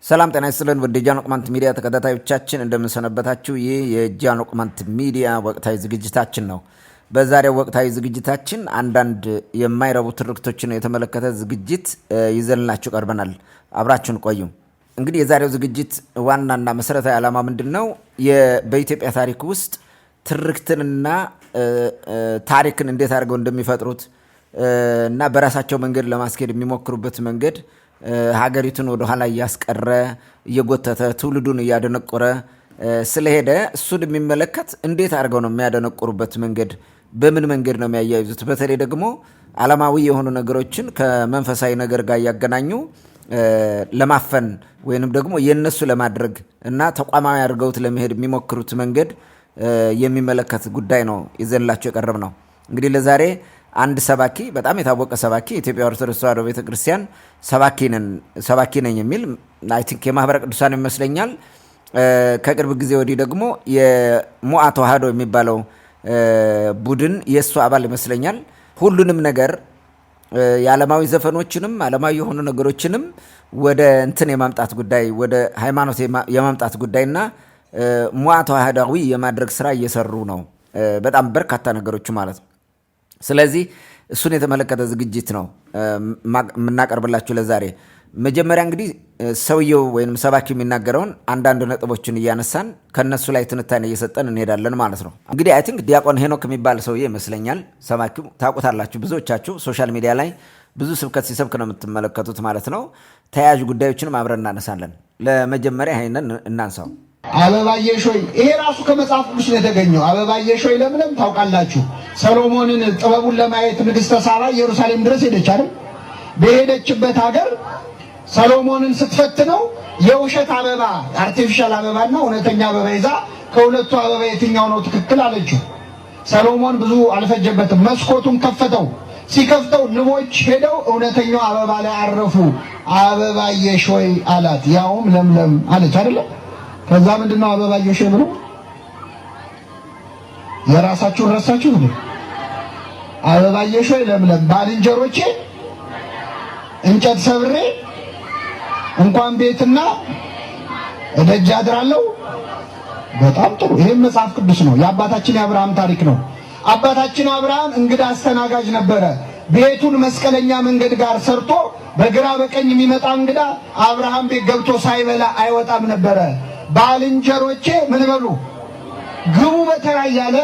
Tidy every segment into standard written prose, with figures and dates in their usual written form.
ሰላም ጤና ይስጥልን ወደ ጃኖ ቅማንት ሚዲያ ተከታታዮቻችን እንደምንሰነበታችሁ። ይህ የጃኖ ቅማንት ሚዲያ ወቅታዊ ዝግጅታችን ነው። በዛሬው ወቅታዊ ዝግጅታችን አንዳንድ የማይረቡ ትርክቶችን የተመለከተ ዝግጅት ይዘንላችሁ ቀርበናል። አብራችሁን ቆዩ። እንግዲህ የዛሬው ዝግጅት ዋናና መሰረታዊ ዓላማ ምንድነው? በኢትዮጵያ ታሪክ ውስጥ ትርክትንና ታሪክን እንዴት አድርገው እንደሚፈጥሩት እና በራሳቸው መንገድ ለማስኬድ የሚሞክሩበት መንገድ ሀገሪቱን ወደ ኋላ እያስቀረ እየጎተተ ትውልዱን እያደነቆረ ስለሄደ እሱን የሚመለከት እንዴት አድርገው ነው የሚያደነቆሩበት መንገድ፣ በምን መንገድ ነው የሚያያይዙት፣ በተለይ ደግሞ ዓለማዊ የሆኑ ነገሮችን ከመንፈሳዊ ነገር ጋር እያገናኙ ለማፈን ወይንም ደግሞ የነሱ ለማድረግ እና ተቋማዊ አድርገውት ለመሄድ የሚሞክሩት መንገድ የሚመለከት ጉዳይ ነው ይዘንላችሁ የቀረብ ነው። እንግዲህ ለዛሬ አንድ ሰባኪ በጣም የታወቀ ሰባኪ የኢትዮጵያ ኦርቶዶክስ ተዋሕዶ ቤተክርስቲያን ሰባኪ ነኝ የሚል አይ ቲንክ የማህበረ ቅዱሳን ይመስለኛል። ከቅርብ ጊዜ ወዲህ ደግሞ የሞዓ ተዋሕዶ የሚባለው ቡድን የእሱ አባል ይመስለኛል። ሁሉንም ነገር የዓለማዊ ዘፈኖችንም ዓለማዊ የሆኑ ነገሮችንም ወደ እንትን የማምጣት ጉዳይ ወደ ሃይማኖት የማምጣት ጉዳይና ሞዓ ተዋሕዳዊ የማድረግ ስራ እየሰሩ ነው። በጣም በርካታ ነገሮች ማለት ነው። ስለዚህ እሱን የተመለከተ ዝግጅት ነው የምናቀርብላችሁ ለዛሬ። መጀመሪያ እንግዲህ ሰውየው ወይም ሰባኪው የሚናገረውን አንዳንድ ነጥቦችን እያነሳን ከነሱ ላይ ትንታኔ እየሰጠን እንሄዳለን ማለት ነው። እንግዲህ አይ ቲንክ ዲያቆን ሄኖክ የሚባል ሰውዬ ይመስለኛል። ሰባኪው ታውቁታላችሁ፣ ብዙዎቻችሁ ሶሻል ሚዲያ ላይ ብዙ ስብከት ሲሰብክ ነው የምትመለከቱት ማለት ነው። ተያያዥ ጉዳዮችንም አብረን እናነሳለን። ለመጀመሪያ ይሄንን እናንሳው። አበባየሽ ሆይ፣ ይሄ ራሱ ከመጽሐፍ ቅዱስ ነው የተገኘው። አበባየሽ ሆይ ለምለም ታውቃላችሁ። ሰሎሞንን ጥበቡን ለማየት ንግሥተ ሳባ ኢየሩሳሌም ድረስ ሄደች አይደል? በሄደችበት ሀገር ሰሎሞንን ስትፈትነው የውሸት አበባ አርቲፊሻል አበባና እውነተኛ አበባ ይዛ ከሁለቱ አበባ የትኛው ነው ትክክል አለችው። ሰሎሞን ብዙ አልፈጀበትም። መስኮቱን ከፈተው። ሲከፍተው ንቦች ሄደው እውነተኛው አበባ ላይ አረፉ። አበባየሽ ሆይ አላት። ያውም ለምለም አለች አይደል? ከዛ ምንድነው አበባየሽ ብሎ የራሳችሁን ረሳችሁ ነው። አበባየሽ ሆይ ለምለም ባልንጀሮቼ እንጨት ሰብሬ እንኳን ቤትና እደጅ አድራለሁ። በጣም ጥሩ። ይሄ መጽሐፍ ቅዱስ ነው። የአባታችን የአብርሃም ታሪክ ነው። አባታችን አብርሃም እንግዳ አስተናጋጅ ነበረ። ቤቱን መስቀለኛ መንገድ ጋር ሰርቶ በግራ በቀኝ የሚመጣ እንግዳ አብርሃም ቤት ገብቶ ሳይበላ አይወጣም ነበረ። ባልንጀሮቼ ምን በሉ ግቡ በተራ እያለ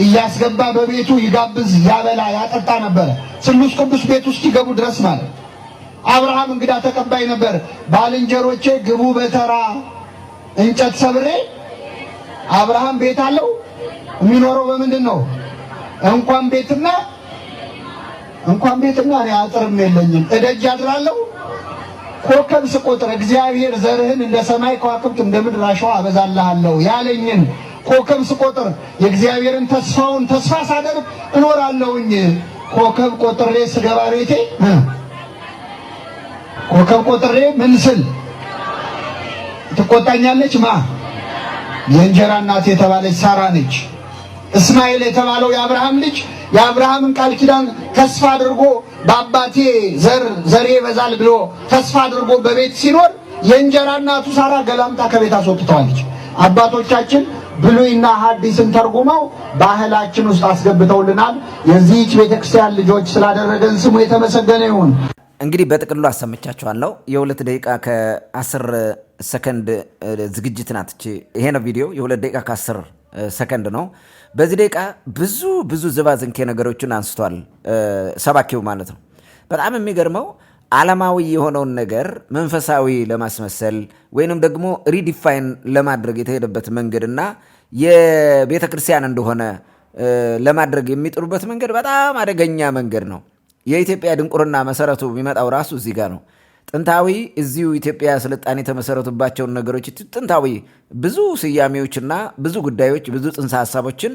እያስገባ በቤቱ ይጋብዝ፣ ያበላ፣ ያጠጣ ነበረ። ስሉስ ቅዱስ ቤት ውስጥ ይገቡ ድረስ ማለት አብርሃም እንግዳ ተቀባይ ነበር። ባልንጀሮቼ ግቡ በተራ እንጨት ሰብሬ። አብርሃም ቤት አለው። የሚኖረው በምንድን ነው? እንኳን ቤትና እኔ አጥርም የለኝም እደጅ አድራለሁ። ኮከብ ስቆጥር እግዚአብሔር ዘርህን እንደ ሰማይ ከዋክብት እንደ ምድር አሸዋ አበዛልሃለሁ ያለኝን ኮከብ ስቆጥር የእግዚአብሔርን ተስፋውን ተስፋ ሳደርግ እኖራለሁኝ። ኮከብ ቆጥሬ ስገባ ቤቴ ኮከብ ቆጥሬ ምን ስል ትቆጣኛለች? የእንጀራ እናት የተባለች ሳራ ነች። እስማኤል የተባለው የአብርሃም ልጅ የአብርሃምን ቃል ኪዳን ተስፋ አድርጎ በአባቴ ዘሬ ይበዛል ብሎ ተስፋ አድርጎ በቤት ሲኖር የእንጀራ እናቱ ሳራ ገላምጣ ከቤት አስወጥተዋለች። አባቶቻችን ብሉይና ሐዲስን ተርጉመው ባህላችን ውስጥ አስገብተውልናል። የዚህች ቤተክርስቲያን ልጆች ስላደረገን ስሙ የተመሰገነ ይሁን። እንግዲህ በጥቅሉ አሰምቻችኋለሁ። የ2 ደቂቃ ከ10 ሰከንድ ዝግጅት ናት። ይሄ ነው ቪዲዮ። የ2 ደቂቃ ከ10 ሰከንድ ነው። በዚህ ደቂቃ ብዙ ዝባዝንኬ ነገሮችን አንስቷል ሰባኪው ማለት ነው። በጣም የሚገርመው ዓለማዊ የሆነውን ነገር መንፈሳዊ ለማስመሰል ወይንም ደግሞ ሪዲፋይን ለማድረግ የተሄደበት መንገድና የቤተ ክርስቲያን እንደሆነ ለማድረግ የሚጥሩበት መንገድ በጣም አደገኛ መንገድ ነው። የኢትዮጵያ ድንቁርና መሰረቱ የሚመጣው ራሱ እዚህ ጋር ነው። ጥንታዊ እዚሁ ኢትዮጵያ ስልጣኔ የተመሰረቱባቸውን ነገሮች ጥንታዊ ብዙ ስያሜዎችና ብዙ ጉዳዮች ብዙ ጽንሰ ሀሳቦችን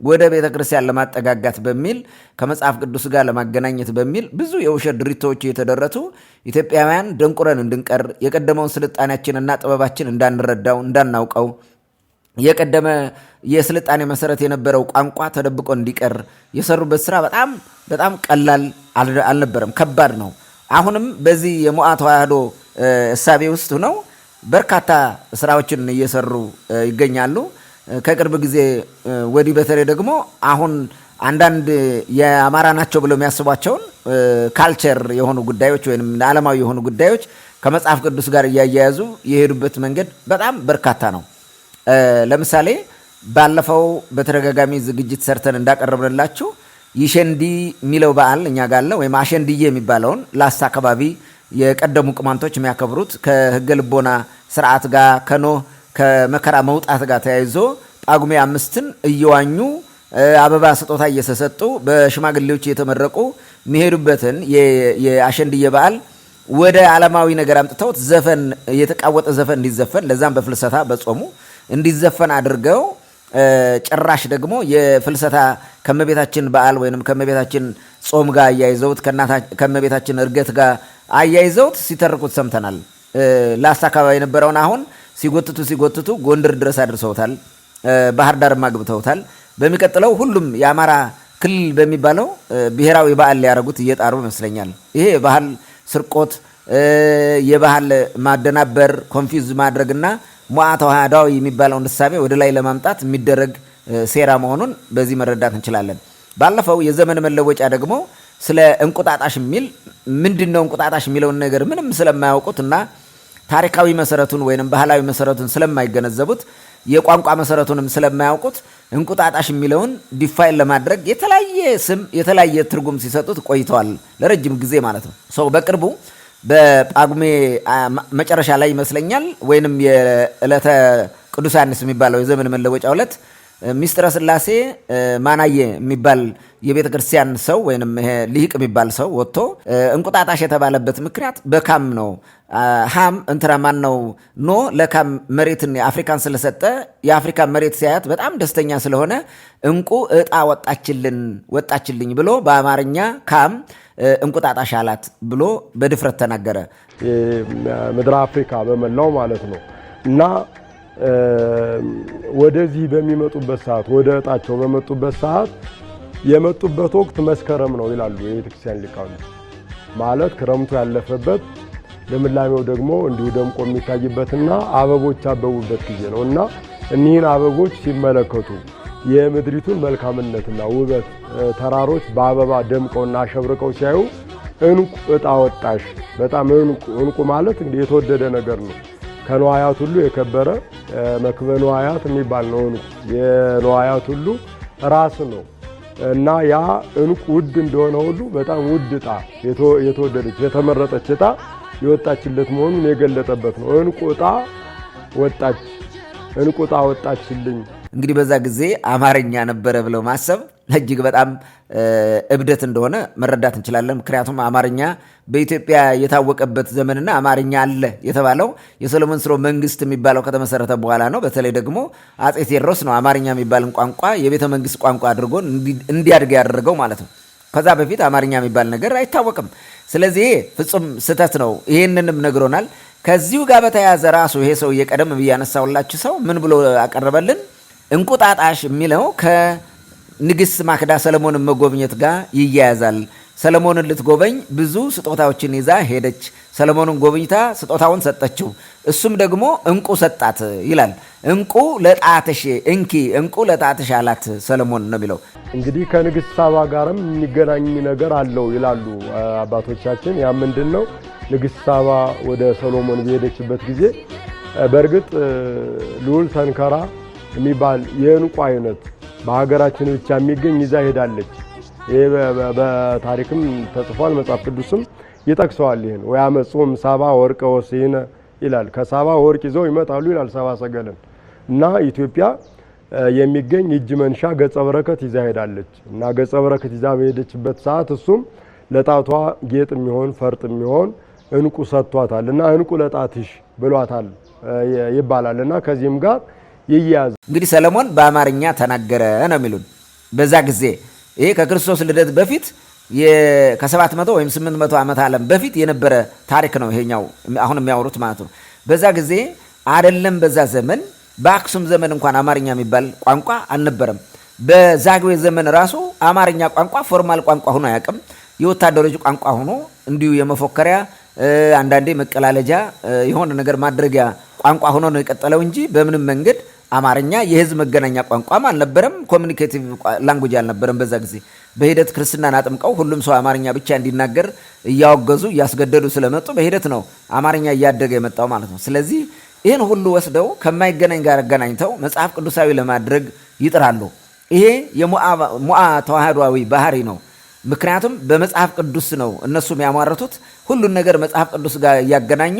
ወደ ቤተ ክርስቲያን ለማጠጋጋት በሚል ከመጽሐፍ ቅዱስ ጋር ለማገናኘት በሚል ብዙ የውሸት ድሪቶች የተደረቱ ኢትዮጵያውያን ደንቁረን እንድንቀር የቀደመውን ስልጣኔያችንና ጥበባችን እንዳንረዳው እንዳናውቀው የቀደመ የስልጣኔ መሰረት የነበረው ቋንቋ ተደብቆ እንዲቀር የሰሩበት ስራ በጣም ቀላል አልነበረም፣ ከባድ ነው። አሁንም በዚህ የሞዓ ተዋሕዶ እሳቤ ውስጥ ነው በርካታ ስራዎችን እየሰሩ ይገኛሉ። ከቅርብ ጊዜ ወዲህ በተለይ ደግሞ አሁን አንዳንድ የአማራ ናቸው ብለው የሚያስቧቸውን ካልቸር የሆኑ ጉዳዮች ወይም ዓለማዊ የሆኑ ጉዳዮች ከመጽሐፍ ቅዱስ ጋር እያያያዙ የሄዱበት መንገድ በጣም በርካታ ነው። ለምሳሌ ባለፈው በተደጋጋሚ ዝግጅት ሰርተን እንዳቀረብንላችሁ ይሸንዲ የሚለው በዓል እኛ ጋር አለ። ወይም አሸንድዬ የሚባለውን ላስታ አካባቢ የቀደሙ ቅማንቶች የሚያከብሩት ከሕገ ልቦና ስርዓት ጋር ከኖህ ከመከራ መውጣት ጋር ተያይዞ ጳጉሜ 5ን እየዋኙ አበባ ስጦታ እየተሰጡ በሽማግሌዎች እየተመረቁ የሚሄዱበትን የአሸንድዬ በዓል ወደ ዓለማዊ ነገር አምጥተውት ዘፈን የተቃወጠ ዘፈን እንዲዘፈን ለዛም በፍልሰታ በጾሙ እንዲዘፈን አድርገው ጭራሽ ደግሞ የፍልሰታ ከመቤታችን በዓል ወይንም ከመቤታችን ጾም ጋር አያይዘውት ከመቤታችን እርገት ጋር አያይዘውት ሲተርኩት ሰምተናል። ላስታ አካባቢ የነበረውን አሁን ሲጎትቱ ጎንደር ድረስ አድርሰውታል። ባህር ዳርም አግብተውታል። በሚቀጥለው ሁሉም የአማራ ክልል በሚባለው ብሔራዊ በዓል ሊያደርጉት እየጣሩ ይመስለኛል። ይሄ የባህል ስርቆት፣ የባህል ማደናበር፣ ኮንፊውዝ ማድረግና ሞዓ ተዋህዳዊ የሚባለውን እሳቤ ወደ ላይ ለማምጣት የሚደረግ ሴራ መሆኑን በዚህ መረዳት እንችላለን። ባለፈው የዘመን መለወጫ ደግሞ ስለ እንቁጣጣሽ የሚል ምንድነው እንቁጣጣሽ የሚለውን ነገር ምንም ስለማያውቁት እና ታሪካዊ መሰረቱን ወይንም ባህላዊ መሰረቱን ስለማይገነዘቡት የቋንቋ መሰረቱንም ስለማያውቁት እንቁጣጣሽ የሚለውን ዲፋይን ለማድረግ የተለያየ ስም የተለያየ ትርጉም ሲሰጡት ቆይተዋል ለረጅም ጊዜ ማለት ነው። ሰው በቅርቡ በጳጉሜ መጨረሻ ላይ ይመስለኛል ወይንም የዕለተ ቅዱስ ዮሐንስ የሚባለው የዘመን መለወጫው ዕለት ሚስጥረ ስላሴ ማናየ የሚባል የቤተ ክርስቲያን ሰው ወይንም ይሄ ሊቅ የሚባል ሰው ወጥቶ እንቁጣጣሽ የተባለበት ምክንያት በካም ነው። ሃም እንትራማን ነው ኖ ለካም መሬትን የአፍሪካን ስለሰጠ የአፍሪካን መሬት ሲያያት በጣም ደስተኛ ስለሆነ እንቁ እጣ ወጣችልኝ ብሎ በአማርኛ ካም እንቁጣጣሽ አላት ብሎ በድፍረት ተናገረ። ምድረ አፍሪካ በመላው ማለት ነው እና ወደዚህ በሚመጡበት ሰዓት ወደ እጣቸው በመጡበት ሰዓት የመጡበት ወቅት መስከረም ነው ይላሉ የቤተክርስቲያን ሊቃውንት። ማለት ክረምቱ ያለፈበት ለምላሜው ደግሞ እንዲሁ ደምቆ የሚታይበትና አበቦች አበቡበት ጊዜ ነው እና እኒህን አበቦች ሲመለከቱ የምድሪቱን መልካምነትና ውበት ተራሮች በአበባ ደምቀውና አሸብርቀው ሲያዩ እንቁ እጣ ወጣሽ። በጣም እንቁ ማለት እንግዲህ የተወደደ ነገር ነው። ከነዋያት ሁሉ የከበረ መክበበ ነዋያት የሚባል ነው። እንቁ የነዋያት ሁሉ ራስ ነው እና ያ እንቁ ውድ እንደሆነ ሁሉ በጣም ውድ እጣ የተወደደች የተመረጠች እጣ የወጣችለት መሆኑን የገለጠበት ነው። እንቁ እጣ ወጣች፣ እንቁ እጣ ወጣችልኝ። እንግዲህ በዛ ጊዜ አማርኛ ነበረ ብለው ማሰብ እጅግ በጣም እብደት እንደሆነ መረዳት እንችላለን። ምክንያቱም አማርኛ በኢትዮጵያ የታወቀበት ዘመንና አማርኛ አለ የተባለው የሰሎሞን ስርወ መንግስት የሚባለው ከተመሰረተ በኋላ ነው። በተለይ ደግሞ አጼ ቴዎድሮስ ነው አማርኛ የሚባልን ቋንቋ የቤተ መንግስት ቋንቋ አድርጎ እንዲያድግ ያደረገው ማለት ነው። ከዛ በፊት አማርኛ የሚባል ነገር አይታወቅም። ስለዚህ ፍጹም ስህተት ነው። ይህንንም ነግሮናል። ከዚሁ ጋር በተያያዘ ራሱ ይሄ ሰው እየቀደም ብያነሳውላችሁ ሰው ምን ብሎ አቀረበልን? እንቁጣጣሽ የሚለው ከንግሥት ማክዳ ሰለሞንን መጎብኘት ጋር ይያያዛል። ሰለሞንን ልትጎበኝ ብዙ ስጦታዎችን ይዛ ሄደች። ሰለሞንን ጎብኝታ ስጦታውን ሰጠችው፣ እሱም ደግሞ እንቁ ሰጣት ይላል። እንቁ ለጣትሽ እንኪ እንቁ ለጣትሽ አላት ሰለሞን ነው የሚለው። እንግዲህ ከንግሥት ሳባ ጋርም የሚገናኝ ነገር አለው ይላሉ አባቶቻችን። ያ ምንድን ነው? ንግሥት ሳባ ወደ ሰሎሞን በሄደችበት ጊዜ በእርግጥ ልዑል ሰንከራ የሚባል የእንቁ አይነት በሀገራችን ብቻ የሚገኝ ይዛ ሄዳለች። ይሄ በታሪክም ተጽፏል፣ መጽሐፍ ቅዱስም ይጠቅሰዋል። ይሄን ወያመጹም ሳባ ወርቀ ወስይነ ይላል። ከሳባ ወርቅ ይዘው ይመጣሉ ይላል ሰባ ሰገልን እና ኢትዮጵያ የሚገኝ እጅ መንሻ ገጸ በረከት ይዛ ሄዳለች እና ገጸ በረከት ይዛ በሄደችበት ሰዓት እሱም ለጣቷ ጌጥ የሚሆን ፈርጥ የሚሆን እንቁ ሰጥቷታል እና እንቁ ለጣትሽ ብሏታል ይባላል እና ከዚህም ጋር ይያዝ። እንግዲህ ሰለሞን በአማርኛ ተናገረ ነው የሚሉን። በዛ ጊዜ ይሄ ከክርስቶስ ልደት በፊት ከ700 ወይም 800 ዓመት ዓለም በፊት የነበረ ታሪክ ነው ይሄኛው አሁን የሚያወሩት ማለት ነው። በዛ ጊዜ አይደለም በዛ ዘመን በአክሱም ዘመን እንኳን አማርኛ የሚባል ቋንቋ አልነበረም። በዛግዌ ዘመን ራሱ አማርኛ ቋንቋ ፎርማል ቋንቋ ሆኖ አያውቅም። የወታደሮች ቋንቋ ሆኖ እንዲሁ የመፎከሪያ አንዳንዴ መቀላለጃ የሆነ ነገር ማድረጊያ ቋንቋ ሆኖ ነው የቀጠለው እንጂ በምንም መንገድ አማርኛ የህዝብ መገናኛ ቋንቋም አልነበረም፣ ኮሚኒኬቲቭ ላንጉጅ አልነበረም። በዛ ጊዜ በሂደት ክርስትናን አጥምቀው ሁሉም ሰው አማርኛ ብቻ እንዲናገር እያወገዙ እያስገደዱ ስለመጡ በሂደት ነው አማርኛ እያደገ የመጣው ማለት ነው። ስለዚህ ይህን ሁሉ ወስደው ከማይገናኝ ጋር አገናኝተው መጽሐፍ ቅዱሳዊ ለማድረግ ይጥራሉ። ይሄ የሙአ ተዋህዷዊ ባህሪ ነው። ምክንያቱም በመጽሐፍ ቅዱስ ነው እነሱም ያሟረቱት። ሁሉን ነገር መጽሐፍ ቅዱስ ጋር እያገናኙ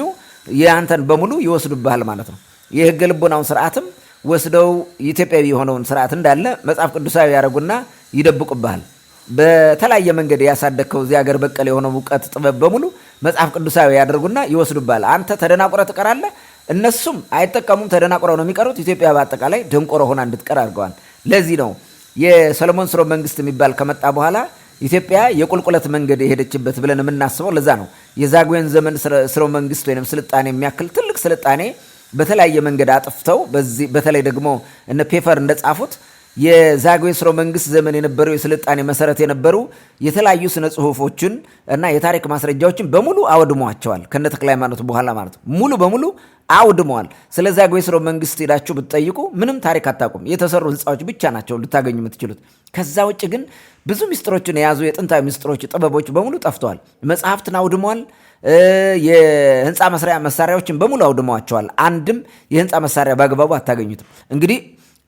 የአንተን በሙሉ ይወስዱብሃል ማለት ነው። የህገ ልቦናውን ስርዓትም ወስደው ኢትዮጵያዊ የሆነውን ስርዓት እንዳለ መጽሐፍ ቅዱሳዊ ያደርጉና ይደብቁብሃል። በተለያየ መንገድ ያሳደግከው እዚህ ሀገር በቀል የሆነው እውቀት ጥበብ በሙሉ መጽሐፍ ቅዱሳዊ ያደርጉና ይወስዱብሃል። አንተ ተደናቁረ ትቀራለህ። እነሱም አይጠቀሙም፣ ተደናቁረው ነው የሚቀሩት። ኢትዮጵያ በአጠቃላይ ደንቆሮ ሆና እንድትቀር አድርገዋል። ለዚህ ነው የሰሎሞን ስርወ መንግስት የሚባል ከመጣ በኋላ ኢትዮጵያ የቁልቁለት መንገድ የሄደችበት ብለን የምናስበው ለዛ ነው። የዛጉዌን ዘመን ስርወ መንግስት ወይም ስልጣኔ የሚያክል ትልቅ ስልጣኔ በተለያየ መንገድ አጥፍተው በተለይ ደግሞ እነ ፔፈር እንደጻፉት የዛጉዌ ስርወ መንግስት ዘመን የነበረው የስልጣኔ መሰረት የነበሩ የተለያዩ ስነ ጽሁፎችን እና የታሪክ ማስረጃዎችን በሙሉ አውድመዋቸዋል። ከነ ተክለ ሃይማኖት በኋላ ማለት ነው ሙሉ በሙሉ አውድመዋል። ስለ ዛጉዌ ስርወ መንግስት ሄዳችሁ ብትጠይቁ ምንም ታሪክ አታውቁም። የተሰሩ ህንፃዎች ብቻ ናቸው ልታገኙ የምትችሉት። ከዛ ውጭ ግን ብዙ ሚስጥሮችን የያዙ የጥንታዊ ሚስጥሮች፣ ጥበቦች በሙሉ ጠፍተዋል። መጽሐፍትን አውድመዋል። የህንፃ መስሪያ መሳሪያዎችን በሙሉ አውድመዋቸዋል። አንድም የህንፃ መሳሪያ በአግባቡ አታገኙትም። እንግዲህ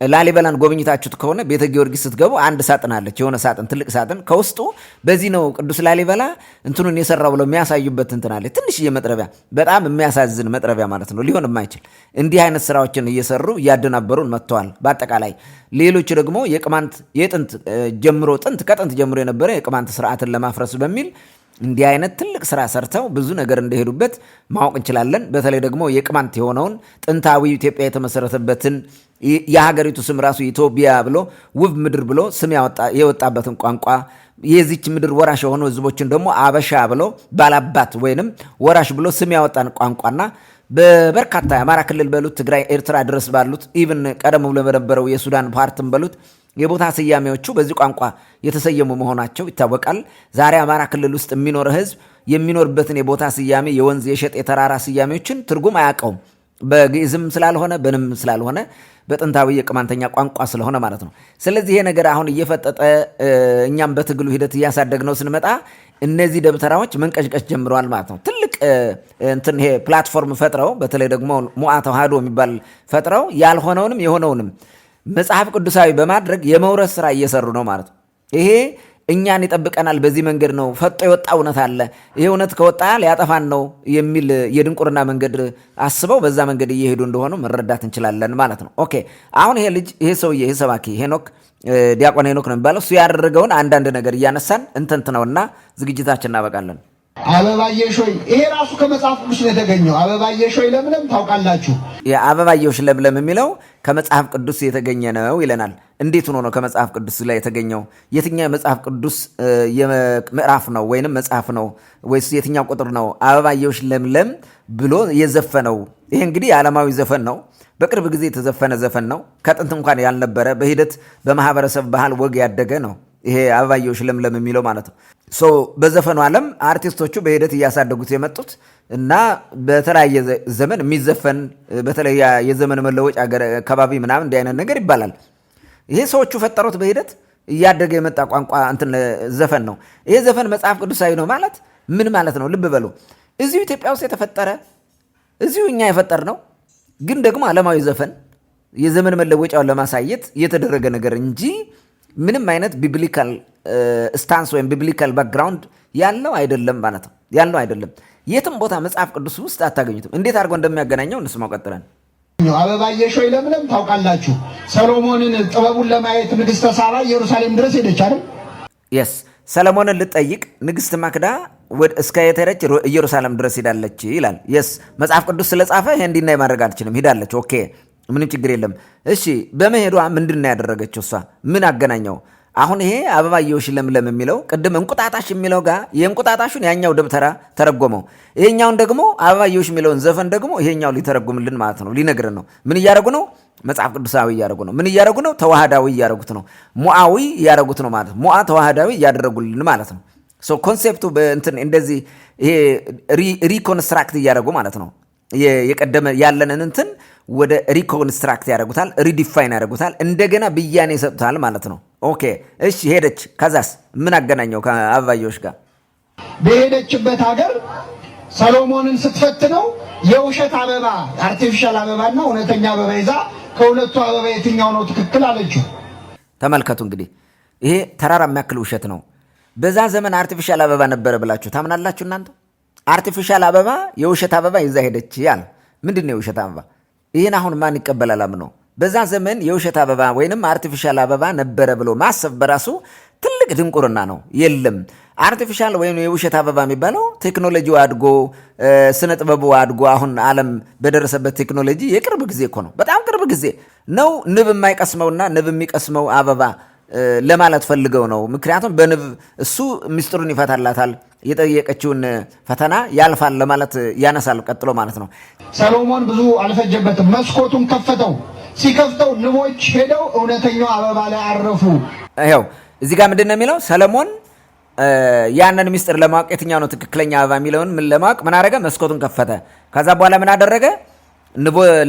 ላሊበላን ጎብኝታችሁት ከሆነ ቤተ ጊዮርጊስ ስትገቡ አንድ ሳጥን አለች፣ የሆነ ሳጥን፣ ትልቅ ሳጥን። ከውስጡ በዚህ ነው ቅዱስ ላሊበላ እንትኑን የሰራው ብለው የሚያሳዩበት እንትን አለ። ትንሽዬ መጥረቢያ፣ በጣም የሚያሳዝን መጥረቢያ ማለት ነው፣ ሊሆን የማይችል እንዲህ አይነት ስራዎችን እየሰሩ እያደናበሩን መጥተዋል። በአጠቃላይ ሌሎች ደግሞ የቅማንት ከጥንት ጀምሮ የነበረ የቅማንት ስርዓትን ለማፍረስ በሚል እንዲህ አይነት ትልቅ ስራ ሰርተው ብዙ ነገር እንደሄዱበት ማወቅ እንችላለን። በተለይ ደግሞ የቅማንት የሆነውን ጥንታዊ ኢትዮጵያ የተመሰረተበትን የሀገሪቱ ስም ራሱ ኢትዮጵያ ብሎ ውብ ምድር ብሎ ስም የወጣበትን ቋንቋ የዚች ምድር ወራሽ የሆኑ ህዝቦችን ደግሞ አበሻ ብሎ ባላባት ወይንም ወራሽ ብሎ ስም ያወጣን ቋንቋና በበርካታ የአማራ ክልል በሉት ትግራይ፣ ኤርትራ ድረስ ባሉት ኢቭን ቀደም ብሎ በነበረው የሱዳን ፓርትን በሉት የቦታ ስያሜዎቹ በዚህ ቋንቋ የተሰየሙ መሆናቸው ይታወቃል። ዛሬ አማራ ክልል ውስጥ የሚኖር ህዝብ የሚኖርበትን የቦታ ስያሜ፣ የወንዝ፣ የሸጥ፣ የተራራ ስያሜዎችን ትርጉም አያውቀውም። በግዕዝም ስላልሆነ በንም ስላልሆነ በጥንታዊ የቅማንተኛ ቋንቋ ስለሆነ ማለት ነው። ስለዚህ ይሄ ነገር አሁን እየፈጠጠ እኛም በትግሉ ሂደት እያሳደግነው ስንመጣ እነዚህ ደብተራዎች መንቀጭቀጭ ጀምረዋል ማለት ነው። ትልቅ ይሄ ፕላትፎርም ፈጥረው በተለይ ደግሞ ሙአ ተዋህዶ የሚባል ፈጥረው ያልሆነውንም የሆነውንም መጽሐፍ ቅዱሳዊ በማድረግ የመውረስ ስራ እየሰሩ ነው ማለት ነው። ይሄ እኛን ይጠብቀናል። በዚህ መንገድ ነው ፈጦ የወጣ እውነት አለ። ይሄ እውነት ከወጣ ሊያጠፋን ነው የሚል የድንቁርና መንገድ አስበው በዛ መንገድ እየሄዱ እንደሆኑ መረዳት እንችላለን ማለት ነው። ኦኬ አሁን ይሄ ሰውዬ ይሄ ሰባኪ ሄኖክ ዲያቆን ሄኖክ ነው የሚባለው። እሱ ያደረገውን አንዳንድ ነገር እያነሳን እንተንትነውና ዝግጅታችን እናበቃለን። አበባየሽ ሆይ ይሄ ራሱ ከመጽሐፍ ቅዱስ ነው የተገኘው። አበባየሽ ሆይ ለምለም ታውቃላችሁ። የአበባየሽ ለምለም የሚለው ከመጽሐፍ ቅዱስ የተገኘ ነው ይለናል። እንዴት ሆኖ ነው ከመጽሐፍ ቅዱስ ላይ የተገኘው? የትኛው የመጽሐፍ ቅዱስ ምዕራፍ ነው ወይንም መጽሐፍ ነው ወይስ የትኛው ቁጥር ነው አበባየሽ ለምለም ብሎ የዘፈነው? ይሄ እንግዲህ የዓለማዊ ዘፈን ነው። በቅርብ ጊዜ የተዘፈነ ዘፈን ነው። ከጥንት እንኳን ያልነበረ በሂደት በማህበረሰብ ባህል ወግ ያደገ ነው። ይሄ አበባየሽ ለምለም የሚለው ማለት ነው። በዘፈኑ ዓለም አርቲስቶቹ በሂደት እያሳደጉት የመጡት እና በተለያየ ዘመን የሚዘፈን በተለይ የዘመን መለወጫ አካባቢ ምናምን እንዲህ አይነት ነገር ይባላል። ይሄ ሰዎቹ ፈጠሩት በሂደት እያደገ የመጣ ቋንቋ ዘፈን ነው። ይሄ ዘፈን መጽሐፍ ቅዱሳዊ ነው ማለት ምን ማለት ነው? ልብ በሉ። እዚሁ ኢትዮጵያ ውስጥ የተፈጠረ እዚሁ እኛ የፈጠር ነው፣ ግን ደግሞ ዓለማዊ ዘፈን የዘመን መለወጫውን ለማሳየት የተደረገ ነገር እንጂ ምንም አይነት ቢብሊካል ስታንስ ወይም ቢብሊካል ባክግራውንድ ያለው አይደለም ማለት ነው። ያለው አይደለም። የትም ቦታ መጽሐፍ ቅዱስ ውስጥ አታገኙትም። እንዴት አድርጎ እንደሚያገናኘው እንስማው ቀጥለን። አበባየሽ ሆይ ለምለም ታውቃላችሁ። ሰሎሞንን ጥበቡን ለማየት ንግሥተ ሳባ ኢየሩሳሌም ድረስ ሄደች አይደል? የስ ሰሎሞንን ልጠይቅ ንግሥት ማክዳ እስከ የተረች ኢየሩሳሌም ድረስ ሄዳለች ይላል። የስ መጽሐፍ ቅዱስ ስለጻፈ ይሄ እንዲና ማድረግ አልችልም። ሄዳለች። ኦኬ ምንም ችግር የለም። እሺ በመሄዷ ምንድን ነው ያደረገችው? እሷ ምን አገናኘው? አሁን ይሄ አበባየሽ ለምለም የሚለው ቅድም እንቁጣጣሽ የሚለው ጋር የእንቁጣጣሹን ያኛው ደብተራ ተረጎመው፣ ይሄኛውን ደግሞ አበባየሽ የሚለውን ዘፈን ደግሞ ይሄኛው ሊተረጉምልን ማለት ነው። ሊነግርን ነው። ምን እያደረጉ ነው? መጽሐፍ ቅዱሳዊ እያደረጉ ነው። ምን እያደረጉ ነው? ተዋህዳዊ እያደረጉት ነው። ሙአዊ እያደረጉት ነው ማለት ነው። ሙአ ተዋህዳዊ እያደረጉልን ማለት ነው። ኮንሴፕቱ በእንትን እንደዚህ ይሄ ሪኮንስትራክት እያደረጉ ማለት ነው። የቀደመ ያለንን እንትን ወደ ሪኮንስትራክት ያደርጉታል፣ ሪዲፋይን ያደርጉታል፣ እንደገና ብያኔ ይሰጡታል ማለት ነው። ኦኬ እሺ ሄደች። ከዛስ ምን አገናኘው ከአበባየሁሽ ጋር? በሄደችበት ሀገር ሰሎሞንን ስትፈትነው የውሸት አበባ አርቲፊሻል አበባና እውነተኛ አበባ ይዛ ከሁለቱ አበባ የትኛው ነው ትክክል አለችው። ተመልከቱ እንግዲህ ይሄ ተራራ የሚያክል ውሸት ነው። በዛ ዘመን አርቲፊሻል አበባ ነበረ ብላችሁ ታምናላችሁ እናንተ? አርቲፊሻል አበባ የውሸት አበባ ይዛ ሄደች ያለ ምንድን ነው የውሸት አበባ? ይህን አሁን ማን ይቀበላል? አምነው በዛ ዘመን የውሸት አበባ ወይንም አርቲፊሻል አበባ ነበረ ብሎ ማሰብ በራሱ ትልቅ ድንቁርና ነው። የለም አርቲፊሻል ወይም የውሸት አበባ የሚባለው ቴክኖሎጂው አድጎ ስነ ጥበቡ አድጎ አሁን ዓለም በደረሰበት ቴክኖሎጂ የቅርብ ጊዜ እኮ ነው፣ በጣም ቅርብ ጊዜ ነው። ንብ የማይቀስመውና ንብ የሚቀስመው አበባ ለማለት ፈልገው ነው። ምክንያቱም በንብ እሱ ምስጢሩን ይፈታላታል፣ የጠየቀችውን ፈተና ያልፋል ለማለት ያነሳል ቀጥሎ ማለት ነው። ሰሎሞን ብዙ አልፈጀበትም፣ መስኮቱን ከፈተው። ሲከፍተው ንቦች ሄደው እውነተኛው አበባ ላይ አረፉ። ይኸው እዚህ ጋር ምንድን ነው የሚለው? ሰሎሞን ያንን ምስጢር ለማወቅ የትኛው ነው ትክክለኛ አበባ የሚለውን ምን ለማወቅ ምን አደረገ? መስኮቱን ከፈተ። ከዛ በኋላ ምን አደረገ?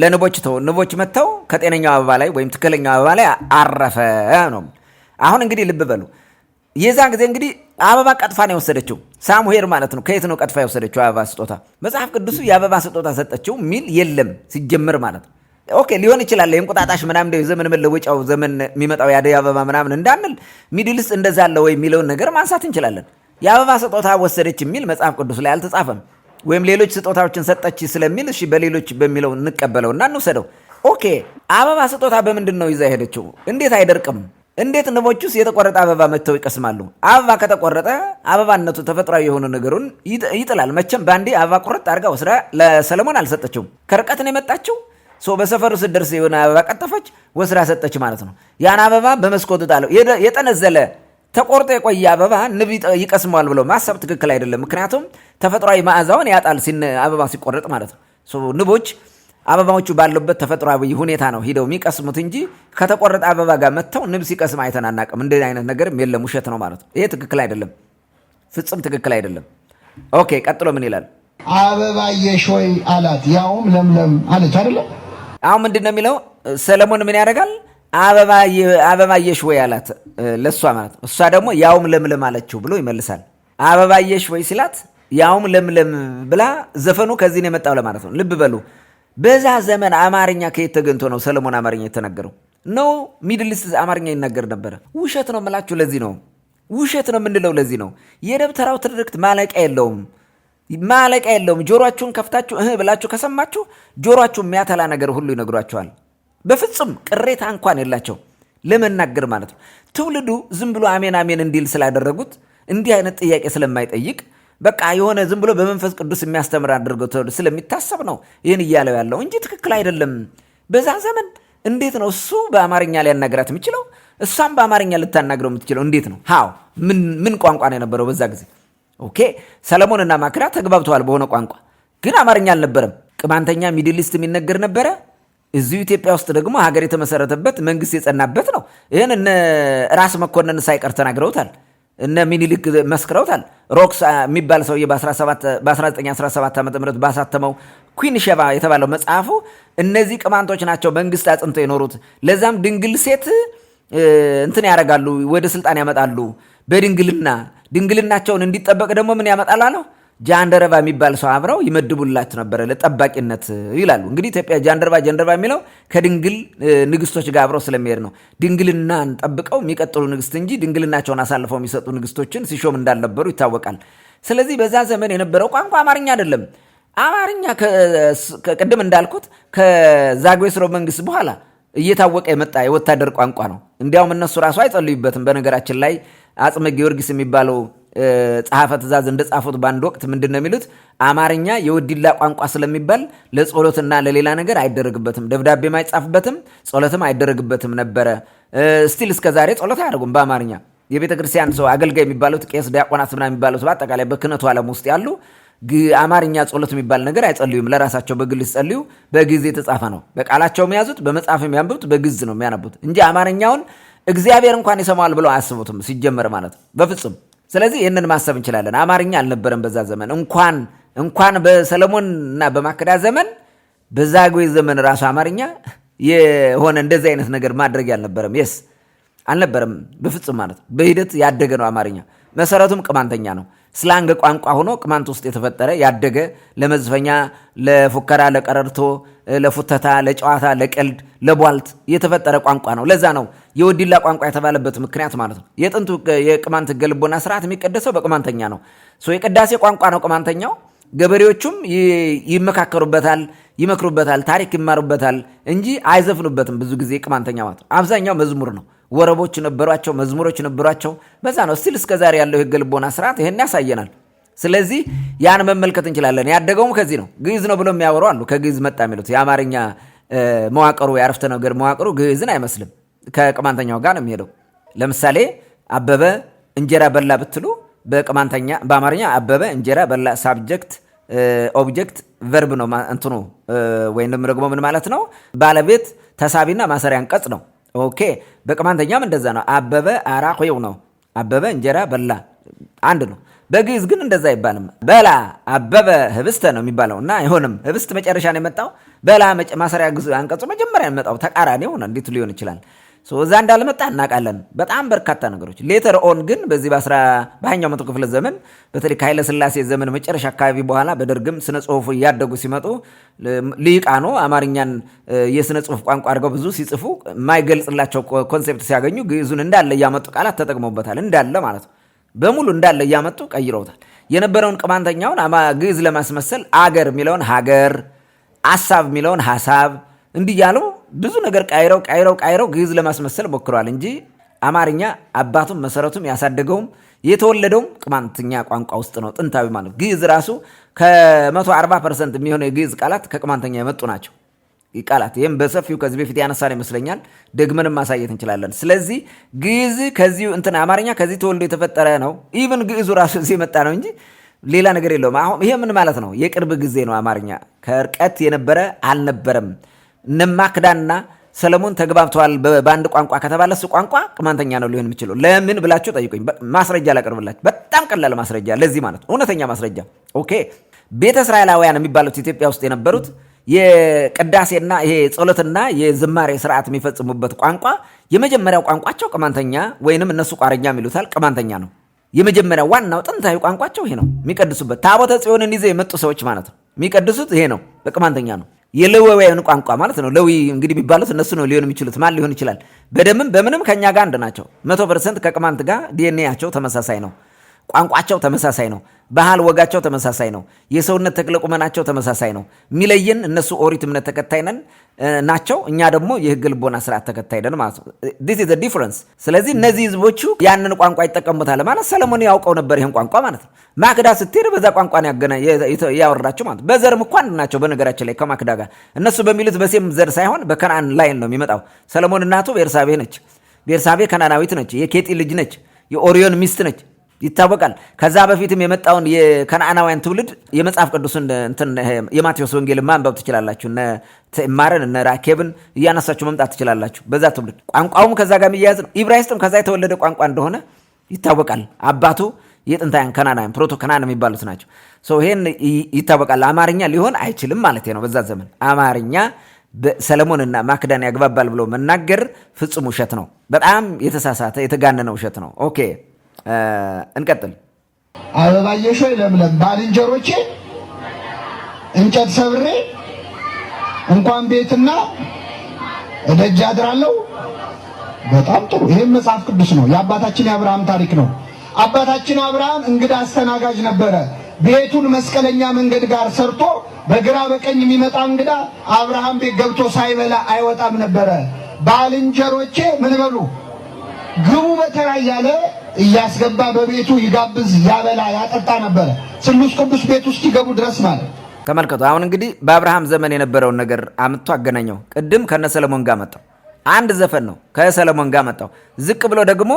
ለንቦች ተው፣ ንቦች መጥተው ከጤነኛው አበባ ላይ ወይም ትክክለኛው አበባ ላይ አረፈ ነው። አሁን እንግዲህ ልብ በሉ። የዛን ጊዜ እንግዲህ አበባ ቀጥፋ ነው የወሰደችው። ሳሙሄር ማለት ነው። ከየት ነው ቀጥፋ የወሰደችው አበባ ስጦታ? መጽሐፍ ቅዱሱ የአበባ ስጦታ ሰጠችው ሚል የለም ሲጀምር ማለት ነው። ኦኬ ሊሆን ይችላል የእንቁጣጣሽ ምናምን ዘመን መለወጫው ዘመን የሚመጣው የአደይ አበባ ምናምን እንዳንል ሚድልስ እንደዛ አለ ወይ የሚለውን ነገር ማንሳት እንችላለን። የአበባ ስጦታ ወሰደች የሚል መጽሐፍ ቅዱስ ላይ አልተጻፈም። ወይም ሌሎች ስጦታዎችን ሰጠች ስለሚል እሺ በሌሎች በሚለው እንቀበለውና እንውሰደው። ኦኬ አበባ ስጦታ በምንድን ነው ይዛ ሄደችው? እንዴት አይደርቅም? እንዴት ንቦቹስ የተቆረጠ አበባ መጥተው ይቀስማሉ? አበባ ከተቆረጠ አበባነቱ ተፈጥሯዊ የሆነ ነገሩን ይጥላል። መቼም በአንዴ አበባ ቁርጥ አድርጋ ወስዳ ለሰለሞን አልሰጠችውም። ከርቀት ነው የመጣችው። በሰፈሩ ስትደርስ የሆነ አበባ ቀጠፈች፣ ወስዳ ሰጠች ማለት ነው። ያን አበባ በመስኮቱ ጣለው። የጠነዘለ ተቆርጦ የቆየ አበባ ንብ ይቀስመዋል ብሎ ማሰብ ትክክል አይደለም። ምክንያቱም ተፈጥሯዊ መዓዛውን ያጣል አበባ ሲቆረጥ ማለት ነው። ንቦች አበባዎቹ ባሉበት ተፈጥሯዊ ሁኔታ ነው ሂደው የሚቀስሙት እንጂ ከተቆረጠ አበባ ጋር መጥተው ንብ ሲቀስም አይተናናቅም። እንደዚህ አይነት ነገርም የለም፣ ውሸት ነው ማለት ነው። ይሄ ትክክል አይደለም፣ ፍጹም ትክክል አይደለም። ኦኬ ቀጥሎ ምን ይላል? አበባየሽ ሆይ አላት፣ ያውም ለምለም አለች አይደለም። አሁን ምንድን ነው የሚለው? ሰለሞን ምን ያደርጋል? አበባየሽ ወይ አላት ለእሷ ማለት ነው። እሷ ደግሞ ያውም ለምለም አለችው ብሎ ይመልሳል። አበባየሽ ወይ ሲላት ያውም ለምለም ብላ ዘፈኑ ከዚህ ነው የመጣው ለማለት ነው። ልብ በሉ በዛ ዘመን አማርኛ ከየት ተገኝቶ ነው ሰለሞን አማርኛ የተናገረው? ነው ሚድልስ አማርኛ ይናገር ነበረ? ውሸት ነው የምላችሁ። ለዚህ ነው ውሸት ነው የምንለው። ለዚህ ነው የደብተራው ትርክት ማለቂያ የለውም፣ ማለቂያ የለውም። ጆሮአችሁን ከፍታችሁ ብላችሁ ከሰማችሁ ጆሮአችሁ የሚያተላ ነገር ሁሉ ይነግሯችኋል። በፍጹም ቅሬታ እንኳን የላቸው ለመናገር ማለት ነው። ትውልዱ ዝም ብሎ አሜን አሜን እንዲል ስላደረጉት እንዲህ አይነት ጥያቄ ስለማይጠይቅ በቃ የሆነ ዝም ብሎ በመንፈስ ቅዱስ የሚያስተምር አድርገው ስለሚታሰብ ነው ይህን እያለው ያለው እንጂ ትክክል አይደለም። በዛ ዘመን እንዴት ነው እሱ በአማርኛ ሊያናገራት የሚችለው? እሷም በአማርኛ ልታናግረው የምትችለው እንዴት ነው? ሃው ምን ቋንቋ ነው የነበረው በዛ ጊዜ? ኦኬ ሰለሞንና ማክዳ ተግባብተዋል በሆነ ቋንቋ፣ ግን አማርኛ አልነበረም። ቅማንተኛ ሚድልስት የሚነገር ነበረ። እዚሁ ኢትዮጵያ ውስጥ ደግሞ ሀገር የተመሰረተበት መንግስት የጸናበት ነው። ይህን እነ ራስ መኮንን ሳይቀር ተናግረውታል። እነ ሚኒሊክ መስክረውታል። ሮክስ የሚባል ሰውዬ በ1917 ዓ ም ባሳተመው ኩዊን ሼባ የተባለው መጽሐፉ እነዚህ ቅማንቶች ናቸው መንግስት አጽንተው የኖሩት፣ ለዛም ድንግል ሴት እንትን ያደርጋሉ፣ ወደ ስልጣን ያመጣሉ። ድንግልናቸውን እንዲጠበቅ ደግሞ ምን ያመጣል አለው? ጃንደረባ የሚባል ሰው አብረው ይመድቡላት ነበረ ለጠባቂነት ይላሉ። እንግዲህ ኢትዮጵያ ጃንደረባ የሚለው ከድንግል ንግስቶች ጋር አብረው ስለሚሄድ ነው። ድንግልናን ጠብቀው የሚቀጥሉ ንግስት እንጂ ድንግልናቸውን አሳልፈው የሚሰጡ ንግስቶችን ሲሾም እንዳልነበሩ ይታወቃል። ስለዚህ በዛ ዘመን የነበረው ቋንቋ አማርኛ አይደለም። አማርኛ ቅድም እንዳልኩት ከዛጉዌ ሥርወ መንግስት በኋላ እየታወቀ የመጣ የወታደር ቋንቋ ነው። እንዲያውም እነሱ ራሱ አይጸልዩበትም። በነገራችን ላይ አጽመ ጊዮርጊስ የሚባለው ጸሐፈ ትእዛዝ እንደጻፉት በአንድ ወቅት ምንድን ነው የሚሉት? አማርኛ የወዲላ ቋንቋ ስለሚባል ለጸሎትና ለሌላ ነገር አይደረግበትም፣ ደብዳቤም አይጻፍበትም፣ ጸሎትም አይደረግበትም ነበረ። ስቲል እስከ ዛሬ ጸሎት አያደርጉም በአማርኛ። የቤተ ክርስቲያን ሰው አገልጋይ የሚባሉት ቄስ፣ ዲያቆናት ምናምን የሚባሉት በአጠቃላይ በክህነቱ ዓለም ውስጥ ያሉ አማርኛ ጸሎት የሚባል ነገር አይጸልዩም። ለራሳቸው በግል ሲጸልዩ በግዕዝ የተጻፈ ነው። በቃላቸው የሚያዙት በመጽሐፍ የሚያንቡት በግዕዝ ነው የሚያነቡት እንጂ አማርኛውን እግዚአብሔር እንኳን ይሰማዋል ብለው አያስቡትም ሲጀመር ማለት ነው። በፍጹም ስለዚህ ይህንን ማሰብ እንችላለን። አማርኛ አልነበረም በዛ ዘመን። እንኳን በሰለሞን እና በማክዳ ዘመን በዛጉዌ ዘመን ራሱ አማርኛ የሆነ እንደዚህ አይነት ነገር ማድረግ አልነበረም። አልነበረም በፍጹም ማለት በሂደት ያደገ ነው አማርኛ። መሰረቱም ቅማንተኛ ነው። ስላንግ ቋንቋ ሆኖ ቅማንት ውስጥ የተፈጠረ ያደገ ለመዝፈኛ፣ ለፉከራ፣ ለቀረርቶ፣ ለፉተታ፣ ለጨዋታ፣ ለቀልድ፣ ለቧልት የተፈጠረ ቋንቋ ነው። ለዛ ነው የወዲላ ቋንቋ የተባለበት ምክንያት ማለት ነው። የጥንቱ የቅማንት ገልቦና ስርዓት የሚቀደሰው በቅማንተኛ ነው። የቅዳሴ ቋንቋ ነው ቅማንተኛው። ገበሬዎቹም ይመካከሩበታል፣ ይመክሩበታል፣ ታሪክ ይማሩበታል እንጂ አይዘፍኑበትም። ብዙ ጊዜ ቅማንተኛ ማለት አብዛኛው መዝሙር ነው። ወረቦች ነበሯቸው፣ መዝሙሮች ነበሯቸው። በዛ ነው ስቲል እስከ ዛሬ ያለው የሕገ ልቦና ስርዓት ይሄን ያሳየናል። ስለዚህ ያን መመልከት እንችላለን። ያደገውም ከዚህ ነው። ግዕዝ ነው ብሎ የሚያወሩ አሉ። ከግዕዝ መጣ የሚሉት የአማርኛ መዋቅሩ የአረፍተ ነገር መዋቅሩ ግዕዝን አይመስልም፣ ከቅማንተኛው ጋር ነው የሚሄደው። ለምሳሌ አበበ እንጀራ በላ ብትሉ በቅማንተኛ በአማርኛ አበበ እንጀራ በላ ሳብጀክት ኦብጀክት ቨርብ ነው እንትኑ፣ ወይንም ደግሞ ምን ማለት ነው? ባለቤት ተሳቢና ማሰሪያ አንቀጽ ነው። ኦኬ በቅማንተኛም እንደዛ ነው። አበበ አራቆው ነው። አበበ እንጀራ በላ አንድ ነው። በግዕዝ ግን እንደዛ አይባልም። በላ አበበ ህብስተ ነው የሚባለው እና አይሆንም። ህብስት መጨረሻ ነው የመጣው። በላ ማሰሪያ አንቀጹ መጀመሪያ ነው የመጣው። ተቃራኒ ሆነ። እንዴት ሊሆን ይችላል? እዛ እንዳልመጣ እናውቃለን። በጣም በርካታ ነገሮች ሌተር ኦን ግን በዚህ በ20ኛው መቶ ክፍለ ዘመን በተለይ ከኃይለ ሥላሴ ዘመን መጨረሻ አካባቢ በኋላ በደርግም ስነ ጽሁፉ እያደጉ ሲመጡ ሊቃኑ አማርኛን የስነ ጽሁፍ ቋንቋ አድርገው ብዙ ሲጽፉ የማይገልጽላቸው ኮንሴፕት ሲያገኙ ግዕዙን እንዳለ እያመጡ ቃላት ተጠቅመውበታል። እንዳለ ማለት ነው። በሙሉ እንዳለ እያመጡ ቀይረውታል። የነበረውን ቅማንተኛውን ግዕዝ ለማስመሰል አገር የሚለውን ሀገር፣ አሳብ የሚለውን ሀሳብ እንዲህ ያሉ ብዙ ነገር ቃይረው ግዕዝ ለማስመሰል ሞክረዋል እንጂ አማርኛ አባቱም መሰረቱም ያሳደገውም የተወለደውም ቅማንትኛ ቋንቋ ውስጥ ነው። ጥንታዊ ማለት ግዕዝ ራሱ ከ140% የሚሆነው የግዕዝ ቃላት ከቅማንተኛ የመጡ ናቸው ቃላት። ይህም በሰፊው ከዚህ በፊት ያነሳን ይመስለኛል። ደግመንም ማሳየት እንችላለን። ስለዚህ ግዕዝ ከዚህ አማርኛ ከዚህ ተወልዶ የተፈጠረ ነው። ኢቭን ግዕዙ ራሱ እዚህ የመጣ ነው እንጂ ሌላ ነገር የለውም። አሁን ይሄ ምን ማለት ነው? የቅርብ ጊዜ ነው። አማርኛ ከርቀት የነበረ አልነበረም። እነማክዳና ሰለሞን ተግባብተዋል በአንድ ቋንቋ ከተባለ እሱ ቋንቋ ቅማንተኛ ነው ሊሆን የሚችለው። ለምን ብላችሁ ጠይቁኝ። ማስረጃ ላቀርብላችሁ። በጣም ቀላል ማስረጃ ለዚህ ማለት ነው። እውነተኛ ማስረጃ። ኦኬ ቤተ እስራኤላውያን የሚባሉት ኢትዮጵያ ውስጥ የነበሩት የቅዳሴና ይሄ ጸሎትና የዝማሬ ስርዓት የሚፈጽሙበት ቋንቋ የመጀመሪያው ቋንቋቸው ቅማንተኛ ወይንም እነሱ ቋረኛ የሚሉታል ቅማንተኛ ነው። የመጀመሪያው ዋናው ጥንታዊ ቋንቋቸው ይሄ ነው። የሚቀድሱበት ታቦተ ጽዮንን ይዘው የመጡ ሰዎች ማለት ነው። የሚቀድሱት ይሄ ነው፣ በቅማንተኛ ነው። የሌዋውያን ቋንቋ ማለት ነው። ሌዊ እንግዲህ የሚባሉት እነሱ ነው ሊሆን የሚችሉት። ማን ሊሆን ይችላል? በደምም በምንም ከኛ ጋር አንድ ናቸው። 100% ከቅማንት ጋር ዲኤንኤያቸው ተመሳሳይ ነው። ቋንቋቸው ተመሳሳይ ነው። ባህል ወጋቸው ተመሳሳይ ነው። የሰውነት ተክለ ቁመናቸው ተመሳሳይ ነው። የሚለየን እነሱ ኦሪት እምነት ተከታይ ነን ናቸው፣ እኛ ደግሞ የሕገ ልቦና ስርዓት ተከታይ ነን ማለት ነው። this is the difference። ስለዚህ እነዚህ ህዝቦቹ ያንን ቋንቋ ይጠቀሙታል ማለት ሰለሞን ያውቀው ነበር ይሄን ቋንቋ ማለት ነው። ማክዳ ስትሄድ በዛ ቋንቋ ነው ያወራቸው ማለት በዘርም እኮ አንድ ናቸው። በነገራችን ላይ ከማክዳ ጋር እነሱ በሚሉት በሴም ዘር ሳይሆን በከነዓን ላይን ነው የሚመጣው። ሰለሞን እናቱ ቤርሳቤ ነች። ቤርሳቤ ከነዓናዊት ነች። የኬጢ ልጅ ነች። የኦሪዮን ሚስት ነች። ይታወቃል። ከዛ በፊትም የመጣውን የከነዓናውያን ትውልድ የመጽሐፍ ቅዱስን የማቴዎስ ወንጌል ማንበብ ትችላላችሁ። እነ ማረን እነ ራኬብን እያነሳችሁ መምጣት ትችላላችሁ። በዛ ትውልድ ቋንቋውም ከዛ ጋር የሚያያዝ ነው። ኢብራይስጥም ከዛ የተወለደ ቋንቋ እንደሆነ ይታወቃል። አባቱ የጥንታውያን ከናናውያን ፕሮቶ ከናን የሚባሉት ናቸው። ይሄን ይታወቃል። አማርኛ ሊሆን አይችልም ማለት ነው። በዛ ዘመን አማርኛ ሰለሞንና ማክዳን ያግባባል ብሎ መናገር ፍጹም ውሸት ነው። በጣም የተሳሳተ የተጋነነ ውሸት ነው። ኦኬ እንቀጥል። አበባየሽ ሆይ ለምለም ባልንጀሮቼ እንጨት ሰብሬ እንኳን ቤትና እደጅ አድራለሁ። በጣም ጥሩ። ይሄም መጽሐፍ ቅዱስ ነው። የአባታችን የአብርሃም ታሪክ ነው። አባታችን አብርሃም እንግዳ አስተናጋጅ ነበረ። ቤቱን መስቀለኛ መንገድ ጋር ሰርቶ በግራ በቀኝ የሚመጣ እንግዳ አብርሃም ቤት ገብቶ ሳይበላ አይወጣም ነበረ። ባልንጀሮቼ ምን በሉ ግቡ በተራ እያለ እያስገባ በቤቱ ይጋብዝ ያበላ ያጠጣ ነበረ። ስሉስ ቅዱስ ቤት ውስጥ ይገቡ ድረስ ማለት ተመልከቱ። አሁን እንግዲህ በአብርሃም ዘመን የነበረውን ነገር አምጥቶ አገናኘው። ቅድም ከነ ሰለሞን ጋር መጣው። አንድ ዘፈን ነው ከሰለሞን ጋር መጣው። ዝቅ ብሎ ደግሞ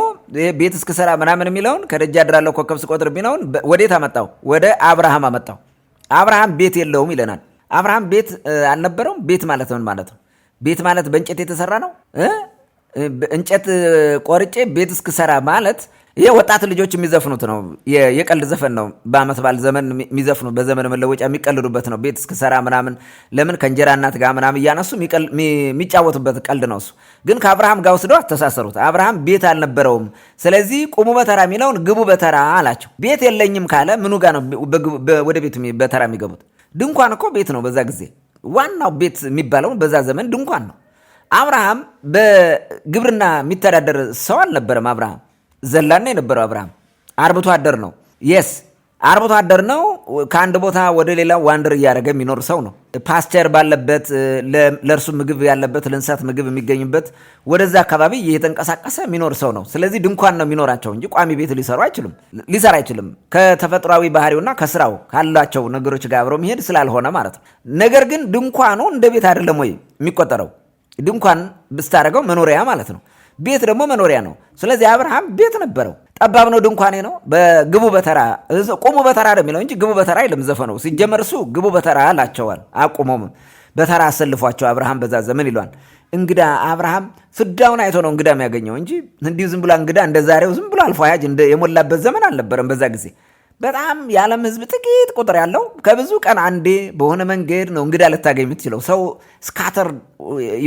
ቤት እስክሰራ ምናምን የሚለውን ከደጅ አድራለሁ ኮከብ ስቆጥር የሚለውን ወዴት አመጣው? ወደ አብርሃም አመጣው። አብርሃም ቤት የለውም ይለናል። አብርሃም ቤት አልነበረውም። ቤት ማለት ምን ማለት ነው? ቤት ማለት በእንጨት የተሰራ ነው። እንጨት ቆርጬ ቤት እስክሰራ ማለት ይሄ ወጣት ልጆች የሚዘፍኑት ነው። የቀልድ ዘፈን ነው። በአመት በዓል ዘመን የሚዘፍኑ በዘመን መለወጫ የሚቀልዱበት ነው። ቤት እስክሰራ ምናምን ለምን ከእንጀራ እናት ጋር ምናምን እያነሱ የሚጫወቱበት ቀልድ ነው። እሱ ግን ከአብርሃም ጋር ወስደው አስተሳሰሩት። አብርሃም ቤት አልነበረውም። ስለዚህ ቁሙ በተራ የሚለውን ግቡ በተራ አላቸው። ቤት የለኝም ካለ ምኑ ጋር ነው ወደ ቤቱ በተራ የሚገቡት? ድንኳን እኮ ቤት ነው። በዛ ጊዜ ዋናው ቤት የሚባለው በዛ ዘመን ድንኳን ነው። አብርሃም በግብርና የሚተዳደር ሰው አልነበረም። አብርሃም ዘላና የነበረው አብርሃም አርብቶ አደር ነው። የስ አርብቶ አደር ነው። ከአንድ ቦታ ወደ ሌላ ዋንደር እያደረገ የሚኖር ሰው ነው። ፓስቸር ባለበት ለእርሱ ምግብ ያለበት ለእንስሳት ምግብ የሚገኝበት ወደዛ አካባቢ እየተንቀሳቀሰ የሚኖር ሰው ነው። ስለዚህ ድንኳን ነው የሚኖራቸው እንጂ ቋሚ ቤት ሊሰራ አይችልም። ከተፈጥሯዊ ባህሪውና ከስራው ካላቸው ነገሮች ጋር አብረው መሄድ ስላልሆነ ማለት ነው። ነገር ግን ድንኳኑ እንደ ቤት አይደለም ወይ የሚቆጠረው? ድንኳን ብስታደረገው መኖሪያ ማለት ነው። ቤት ደግሞ መኖሪያ ነው። ስለዚህ አብርሃም ቤት ነበረው። ጠባብ ነው፣ ድንኳኔ ነው። በግቡ በተራ ቁሙ በተራ ነው የሚለው እንጂ ግቡ በተራ አይልም ዘፈነው። ሲጀመር እሱ ግቡ በተራ አላቸዋል። አቁሞም በተራ አሰልፏቸው አብርሃም በዛ ዘመን ይሏል። እንግዳ አብርሃም ፍዳውን አይቶ ነው እንግዳ የሚያገኘው እንጂ እንዲሁ ዝም ብሎ እንግዳ እንደ ዛሬው ዝም ብሎ አልፎ አያጅ የሞላበት ዘመን አልነበረም በዛ ጊዜ። በጣም የዓለም ሕዝብ ጥቂት ቁጥር ያለው ከብዙ ቀን አንዴ በሆነ መንገድ ነው እንግዳ ልታገኝ የምትችለው። ሰው ስካተር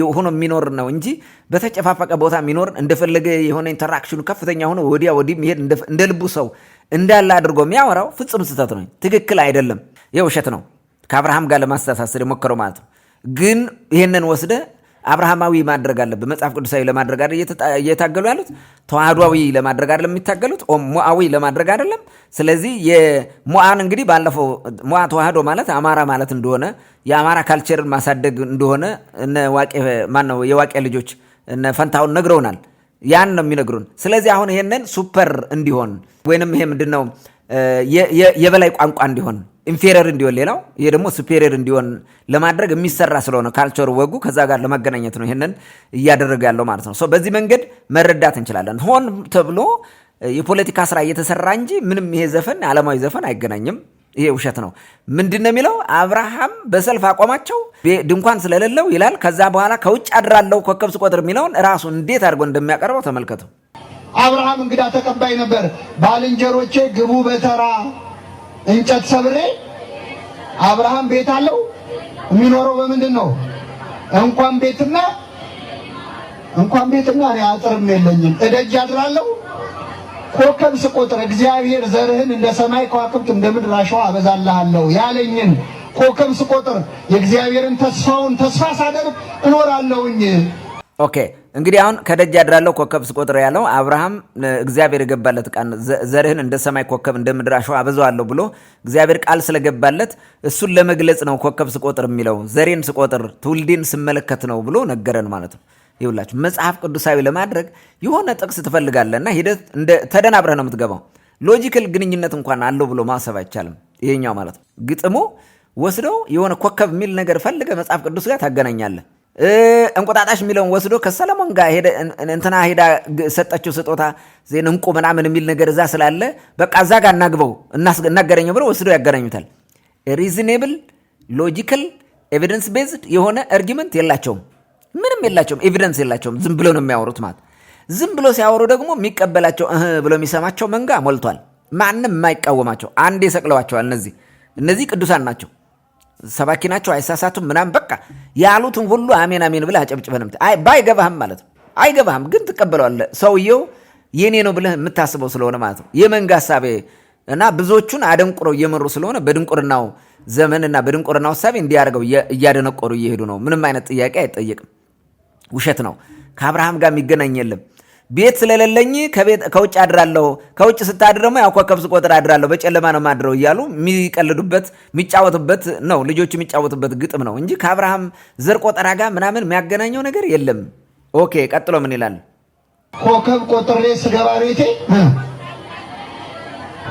ሆኖ የሚኖር ነው እንጂ በተጨፋፈቀ ቦታ የሚኖር እንደፈለገ የሆነ ኢንተራክሽኑ ከፍተኛ ሆኖ ወዲያ ወዲህ የሚሄድ እንደ ልቡ ሰው እንዳለ አድርጎ የሚያወራው ፍጹም ስህተት ነው። ትክክል አይደለም። የውሸት ነው። ከአብርሃም ጋር ለማስተሳሰር የሞከረው ማለት ነው። ግን ይህንን ወስደ አብርሃማዊ ማድረግ አለብህ። መጽሐፍ ቅዱሳዊ ለማድረግ አይደል እየታገሉ ያሉት? ተዋህዷዊ ለማድረግ አይደለም የሚታገሉት? ሞዓዊ ለማድረግ አይደለም። ስለዚህ የሞዓን እንግዲህ ባለፈው ሞዓ ተዋህዶ ማለት አማራ ማለት እንደሆነ የአማራ ካልቸርን ማሳደግ እንደሆነ እነ ዋቄ ማነው የዋቄ ልጆች እነ ፈንታውን ነግረውናል። ያን ነው የሚነግሩን። ስለዚህ አሁን ይሄንን ሱፐር እንዲሆን ወይንም ይሄ ምንድነው የበላይ ቋንቋ እንዲሆን ኢንፌሪየር እንዲሆን ሌላው ይሄ ደግሞ ሱፔሪየር እንዲሆን ለማድረግ የሚሰራ ስለሆነ ካልቸሩ ወጉ ከዛ ጋር ለማገናኘት ነው ይሄንን እያደረገ ያለው ማለት ነው። በዚህ መንገድ መረዳት እንችላለን። ሆን ተብሎ የፖለቲካ ስራ እየተሰራ እንጂ ምንም ይሄ ዘፈን ዓለማዊ ዘፈን አይገናኝም። ይሄ ውሸት ነው። ምንድነው የሚለው? አብርሃም በሰልፍ አቆማቸው ድንኳን ስለሌለው ይላል። ከዛ በኋላ ከውጭ አድራለሁ ኮከብ ስቆጥር የሚለውን ራሱ እንዴት አድርጎ እንደሚያቀርበው ተመልከቱ። አብርሃም እንግዳ ተቀባይ ነበር። ባልንጀሮቼ ግቡ በተራ እንጨት ሰብሬ። አብርሃም ቤት አለው። የሚኖረው በምንድን ነው? እንኳን ቤትና እኔ አጥርም የለኝም እደጅ አድራለሁ ኮከብ ስቆጥር እግዚአብሔር ዘርህን እንደ ሰማይ ከዋክብት እንደ ምድር አሸዋ አበዛልሃለሁ ያለኝን ኮከብ ስቆጥር የእግዚአብሔርን ተስፋ ሳደርግ እኖራለሁኝ። ኦኬ እንግዲህ አሁን ከደጅ አድራለሁ ኮከብ ስቆጥር ያለው አብርሃም እግዚአብሔር የገባለት ቃል ዘርህን እንደ ሰማይ ኮከብ እንደ ምድር አሸዋ አበዛዋለሁ ብሎ እግዚአብሔር ቃል ስለገባለት እሱን ለመግለጽ ነው ኮከብ ስቆጥር የሚለው። ዘሬን ስቆጥር ትውልዴን ስመለከት ነው ብሎ ነገረን ማለት ነው። ይኸውላችሁ መጽሐፍ ቅዱሳዊ ለማድረግ የሆነ ጥቅስ ትፈልጋለህና ሂደት ተደናብረህ ነው የምትገባው። ሎጂካል ግንኙነት እንኳን አለው ብሎ ማሰብ አይቻልም። ይሄኛው ማለት ነው ግጥሙ ወስደው የሆነ ኮከብ የሚል ነገር ፈልገህ መጽሐፍ ቅዱስ ጋር ታገናኛለህ። እንቁጣጣሽ የሚለውን ወስዶ ከሰለሞን ጋር እንትና ሄዳ ሰጠችው ስጦታ ዜን እንቁ ምናምን የሚል ነገር እዛ ስላለ በቃ እዛ ጋር እናግበው እናገረኘው ብሎ ወስዶ ያገናኙታል። ሪዝኔብል ሎጂካል ኤቪደንስ ቤዝድ የሆነ አርጊመንት የላቸውም። ምንም የላቸውም። ኤቪደንስ የላቸውም። ዝም ብሎ ነው የሚያወሩት ማለት። ዝም ብሎ ሲያወሩ ደግሞ የሚቀበላቸው ብሎ የሚሰማቸው መንጋ ሞልቷል። ማንም የማይቃወማቸው አንዴ ሰቅለዋቸዋል። እነዚህ ቅዱሳን ናቸው፣ ሰባኪ ናቸው፣ አይሳሳቱም ምናምን በቃ ያሉትን ሁሉ አሜን አሜን ብለህ አጨብጭበንም ባይገባህም ማለት ነው። አይገባህም ግን ትቀበለዋለህ። ሰውየው የኔ ነው ብለህ የምታስበው ስለሆነ ማለት ነው። የመንጋ ሐሳቤ እና ብዙዎቹን አደንቁረው እየመሩ ስለሆነ በድንቁርናው ዘመንና በድንቁርናው ሐሳቤ እንዲያደርገው እያደነቆሩ እየሄዱ ነው። ምንም አይነት ጥያቄ አይጠየቅም። ውሸት ነው። ከአብርሃም ጋር የሚገናኝ የለም። ቤት ስለሌለኝ ከውጭ አድራለሁ። ከውጭ ስታድር ደግሞ ያው ኮከብ ስቆጥር አድራለሁ፣ በጨለማ ነው ማድረው እያሉ የሚቀልዱበት የሚጫወቱበት ነው። ልጆቹ የሚጫወቱበት ግጥም ነው እንጂ ከአብርሃም ዘር ቆጠራ ጋር ምናምን የሚያገናኘው ነገር የለም። ኦኬ ቀጥሎ ምን ይላል? ኮከብ ቆጥሬ ስገባ ቤቴ